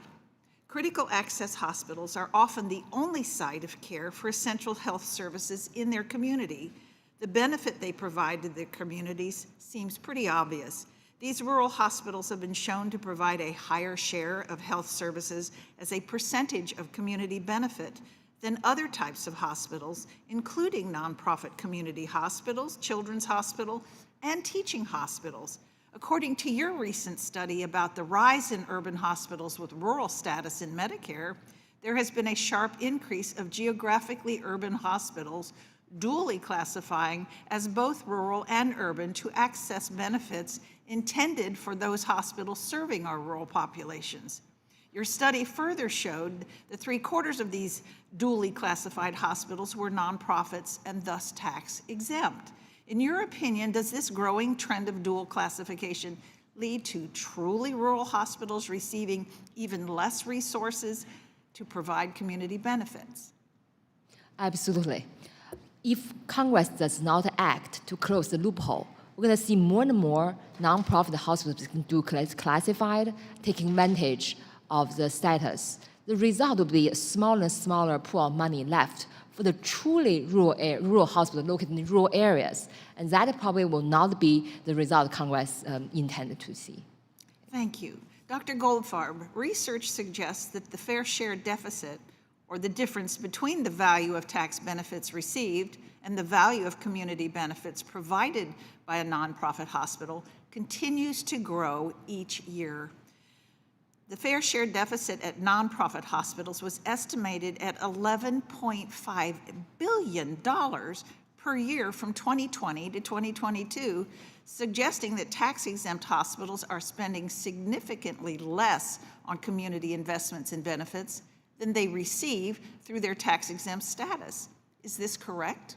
Speaker 20: critical access hospitals are often the only site of care for essential health services in their community. The benefit they provide to their communities seems pretty obvious. These rural hospitals have been shown to provide a higher share of health services as a percentage of community benefit than other types of hospitals, including nonprofit community hospitals, children's hospital, and teaching hospitals. According to your recent study about the rise in urban hospitals with rural status in Medicare, there has been a sharp increase of geographically urban hospitals dually classifying as both rural and urban to access benefits intended for those hospitals serving our rural populations. Your study further showed that 3/4 of these dually classified hospitals were nonprofits and thus tax exempt. In your opinion, does this growing trend of dual classification lead to truly rural hospitals receiving even less resources to provide community benefits?
Speaker 5: Absolutely. If Congress does not act to close the loophole, we're going to see more and more nonprofit hospitals do classified, taking advantage of the status. The result will be a smaller and smaller pool of money left for the truly rural hospitals located in rural areas, and that probably will not be the result Congress intended to see.
Speaker 20: Thank you. Dr. Goldfarb, research suggests that the fair share deficit, or the difference between the value of tax benefits received and the value of community benefits provided by a nonprofit hospital, continues to grow each year. The fair share deficit at nonprofit hospitals was estimated at $11.5 billion per year from 2020 to 2022, suggesting that tax-exempt hospitals are spending significantly less on community investments and benefits than they receive through their tax-exempt status. Is this correct?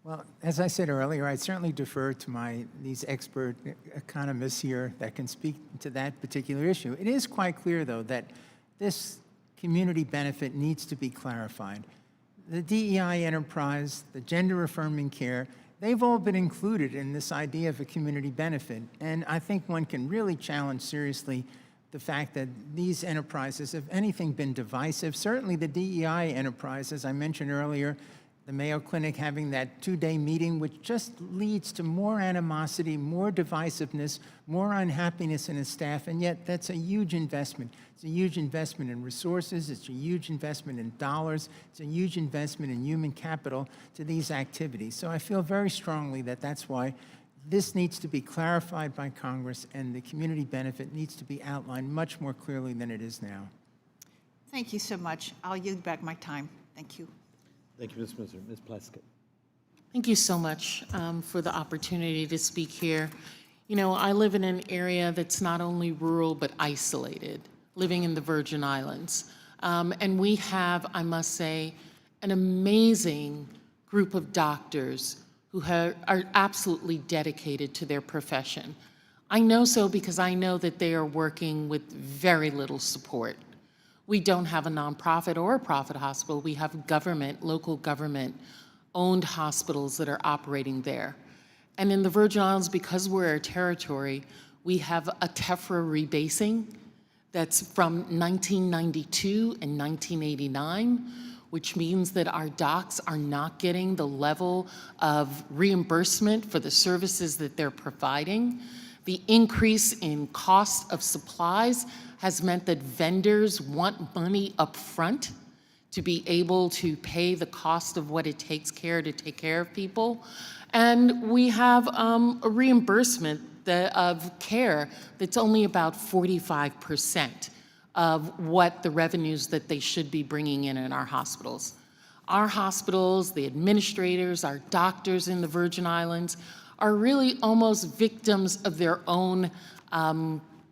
Speaker 4: Well, as I said earlier, I certainly defer to these expert economists here that can speak to that particular issue. It is quite clear, though, that this community benefit needs to be clarified. The DEI enterprise, the gender-affirming care, they've all been included in this idea of a community benefit. And I think one can really challenge seriously the fact that these enterprises, if anything, been divisive. Certainly the DEI enterprise, as I mentioned earlier, the Mayo Clinic having that 2-day meeting, which just leads to more animosity, more divisiveness, more unhappiness in the staff, and yet that's a huge investment. It's a huge investment in resources, it's a huge investment in dollars, it's a huge investment in human capital to these activities. So I feel very strongly that that's why this needs to be clarified by Congress, and the community benefit needs to be outlined much more clearly than it is now.
Speaker 20: Thank you so much. I'll yield back my time. Thank you.
Speaker 1: Thank you, Ms. Mizzer. Ms. Plaskett.
Speaker 21: Thank you so much for the opportunity to speak here. You know, I live in an area that's not only rural but isolated, living in the Virgin Islands. And we have, I must say, an amazing group of doctors who are absolutely dedicated to their profession. I know so because I know that they are working with very little support. We don't have a nonprofit or a profit hospital. We have government, local government-owned hospitals that are operating there. And in the Virgin Islands, because we're a territory, we have a TEFRA rebasing that's from 1992 and 1989, which means that our docs are not getting the level of reimbursement for the services that they're providing. The increase in cost of supplies has meant that vendors want money up front to be able to pay the cost of what it takes to take care of people. And we have a reimbursement of care that's only about 45% of what the revenues that they should be bringing in our hospitals. Our hospitals, the administrators, our doctors in the Virgin Islands are really almost victims of their own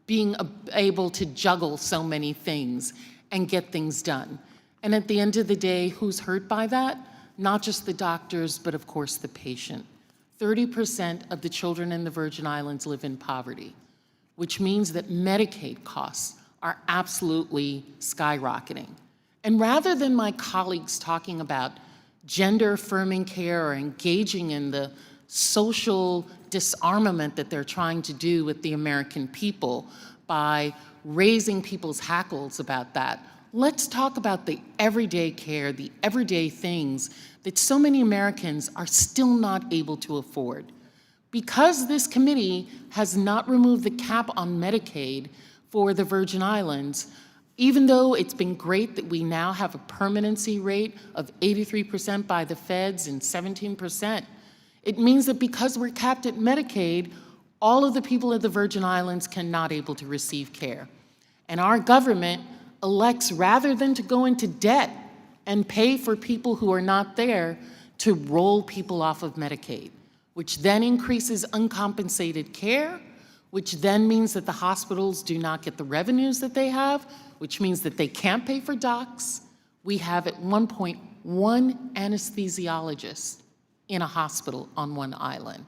Speaker 21: being able to juggle so many things and get things done. And at the end of the day, who's hurt by that? Not just the doctors, but of course the patient. 30% of the children in the Virgin Islands live in poverty, which means that Medicaid costs are absolutely skyrocketing. And rather than my colleagues talking about gender-affirming care or engaging in the social disarmament that they're trying to do with the American people by raising people's hackles about that, let's talk about the everyday care, the everyday things that so many Americans are still not able to afford. Because this committee has not removed the cap on Medicaid for the Virgin Islands, even though it's been great that we now have a permanency rate of 83% by the feds and 17%, it means that because we're capped at Medicaid, all of the people of the Virgin Islands cannot able to receive care. And our government elects, rather than to go into debt and pay for people who are not there, to roll people off of Medicaid, which then increases uncompensated care, which then means that the hospitals do not get the revenues that they have, which means that they can't pay for docs. We have at one point 1 anesthesiologist in a hospital on one island.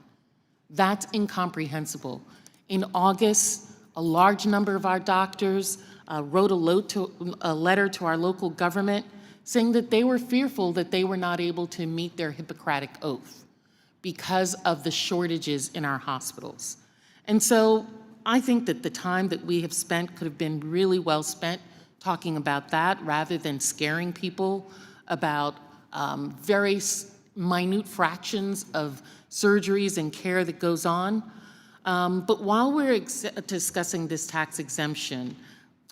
Speaker 21: That's incomprehensible. In August, a large number of our doctors wrote a letter to our local government saying that they were fearful that they were not able to meet their Hippocratic oath because of the shortages in our hospitals. And so I think that the time that we have spent could have been really well spent talking about that rather than scaring people about very minute fractions of surgeries and care that goes on. But while we're discussing this tax exemption,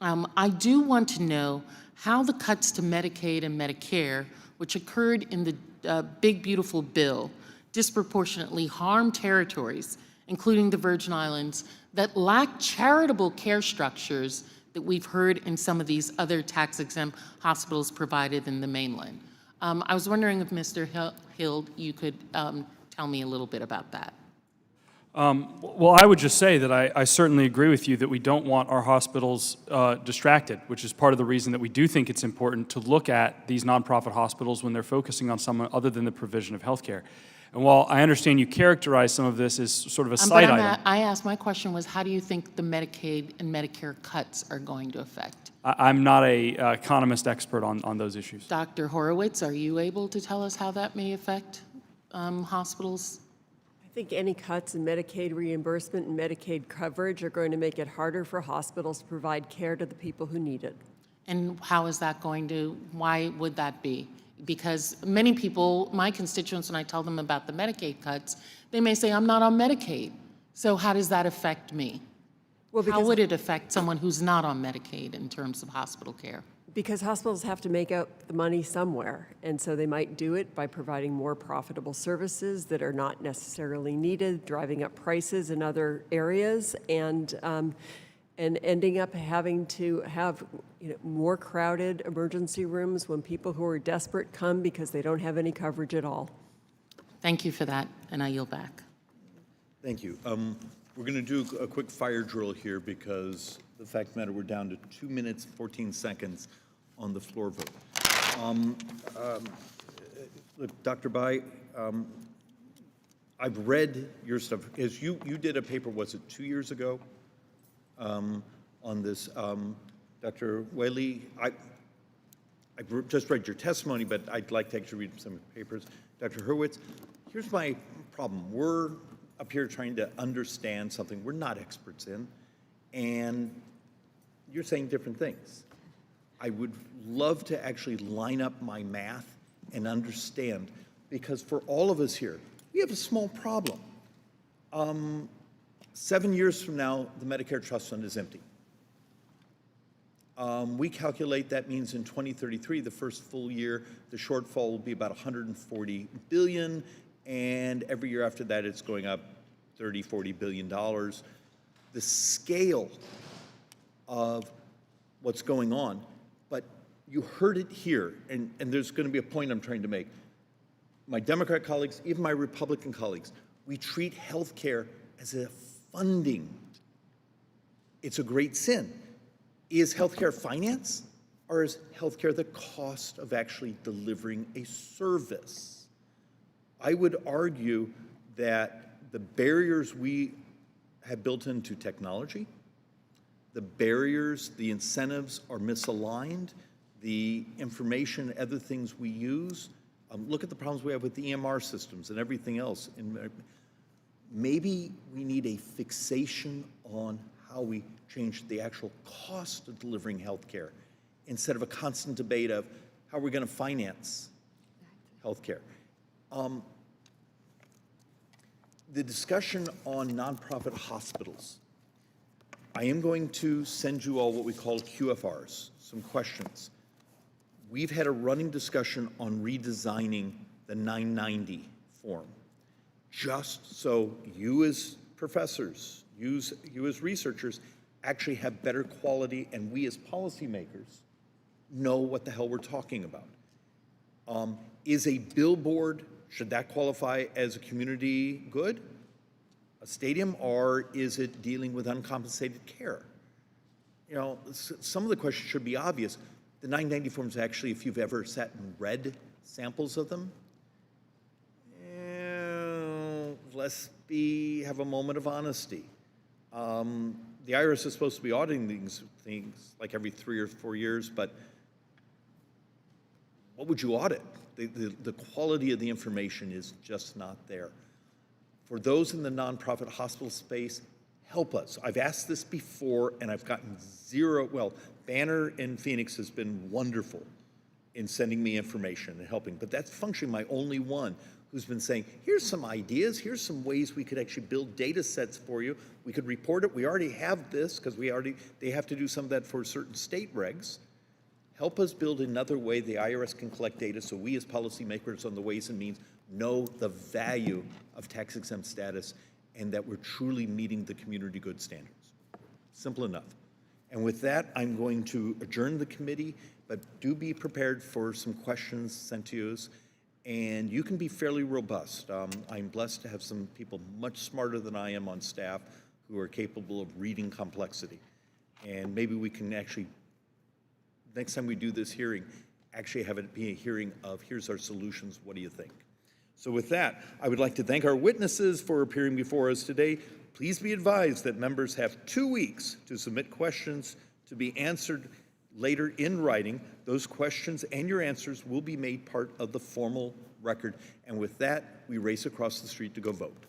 Speaker 21: I do want to know how the cuts to Medicaid and Medicare, which occurred in the Big Beautiful Bill, disproportionately harm territories, including the Virgin Islands, that lack charitable care structures that we've heard in some of these other tax-exempt hospitals provided in the mainland. I was wondering if Mr. Hild, you could tell me a little bit about that.
Speaker 3: Well, I would just say that I certainly agree with you that we don't want our hospitals distracted, which is part of the reason that we do think it's important to look at these nonprofit hospitals when they're focusing on someone other than the provision of health care. And while I understand you characterize some of this as sort of a side item.
Speaker 21: I asked, my question was, how do you think the Medicaid and Medicare cuts are going to affect?
Speaker 3: I'm not an economist expert on those issues.
Speaker 21: Dr. Horwitz, are you able to tell us how that may affect hospitals?
Speaker 7: I think any cuts in Medicaid reimbursement and Medicaid coverage are going to make it harder for hospitals to provide care to the people who need it.
Speaker 21: And how is that going to, why would that be? Because many people, my constituents, when I tell them about the Medicaid cuts, they may say, I'm not on Medicaid. So how does that affect me?
Speaker 7: Well,
Speaker 21: how would it affect someone who's not on Medicaid in terms of hospital care?
Speaker 7: Because hospitals have to make up the money somewhere, and so they might do it by providing more profitable services that are not necessarily needed, driving up prices in other areas, and ending up having to have more crowded emergency rooms when people who are desperate come because they don't have any coverage at all.
Speaker 21: Thank you for that, and I yield back.
Speaker 1: Thank you. We're going to do a quick fire drill here because the fact of the matter, we're down to 2 minutes, 14 seconds on the floor vote. Look, Dr. Bai, I've read your stuff. As you did a paper, was it 2 years ago, on this? Dr. Whaley, I just read your testimony, but I'd like to actually read some of the papers. Dr. Horwitz, here's my problem. We're up here trying to understand something we're not experts in, and you're saying different things. I would love to actually line up my math and understand, because for all of us here, we have a small problem. 7 years from now, the Medicare Trust Fund is empty. We calculate that means in 2033, the first full year, the shortfall will be about 140 billion, and every year after that, it's going up 30, 40 billion dollars. The scale of what's going on, but you heard it here, and there's going to be a point I'm trying to make. My Democrat colleagues, even my Republican colleagues, we treat health care as a funding. It's a great sin. Is healthcare finance, or is healthcare the cost of actually delivering a service? I would argue that the barriers we have built into technology, the barriers, the incentives are misaligned, the information, other things we use. Look at the problems we have with the EMR systems and everything else. And maybe we need a fixation on how we change the actual cost of delivering health care instead of a constant debate of how we're going to finance health care. The discussion on nonprofit hospitals. I am going to send you all what we call QFRs, some questions. We've had a running discussion on redesigning the 990 form, just so you as professors, you as researchers, actually have better quality, and we as policymakers know what the hell we're talking about. Is a billboard, should that qualify as a community good, a stadium, or is it dealing with uncompensated care? You know, some of the questions should be obvious. The 990 forms, actually, if you've ever sat and read samples of them, let's have a moment of honesty. The IRS is supposed to be auditing these things like every 3 or 4 years, but what would you audit? The quality of the information is just not there. For those in the nonprofit hospital space, help us. I've asked this before, and I've gotten zero. Well, Banner in Phoenix has been wonderful in sending me information and helping, but that's functionally my only one who's been saying, here's some ideas, here's some ways we could actually build data sets for you. We could report it. We already have this because they have to do some of that for certain state regs. Help us build another way the IRS can collect data so we as policymakers on the Ways and Means know the value of tax-exempt status and that we're truly meeting the community good standards. Simple enough. And with that, I'm going to adjourn the committee, but do be prepared for some questions sent to you. And you can be fairly robust. I'm blessed to have some people much smarter than I am on staff who are capable of reading complexity. And maybe we can actually, next time we do this hearing, actually have it be a hearing of here's our solutions, what do you think? So with that, I would like to thank our witnesses for appearing before us today. Please be advised that members have 2 weeks to submit questions to be answered later in writing. Those questions and your answers will be made part of the formal record. And with that, we race across the street to go vote.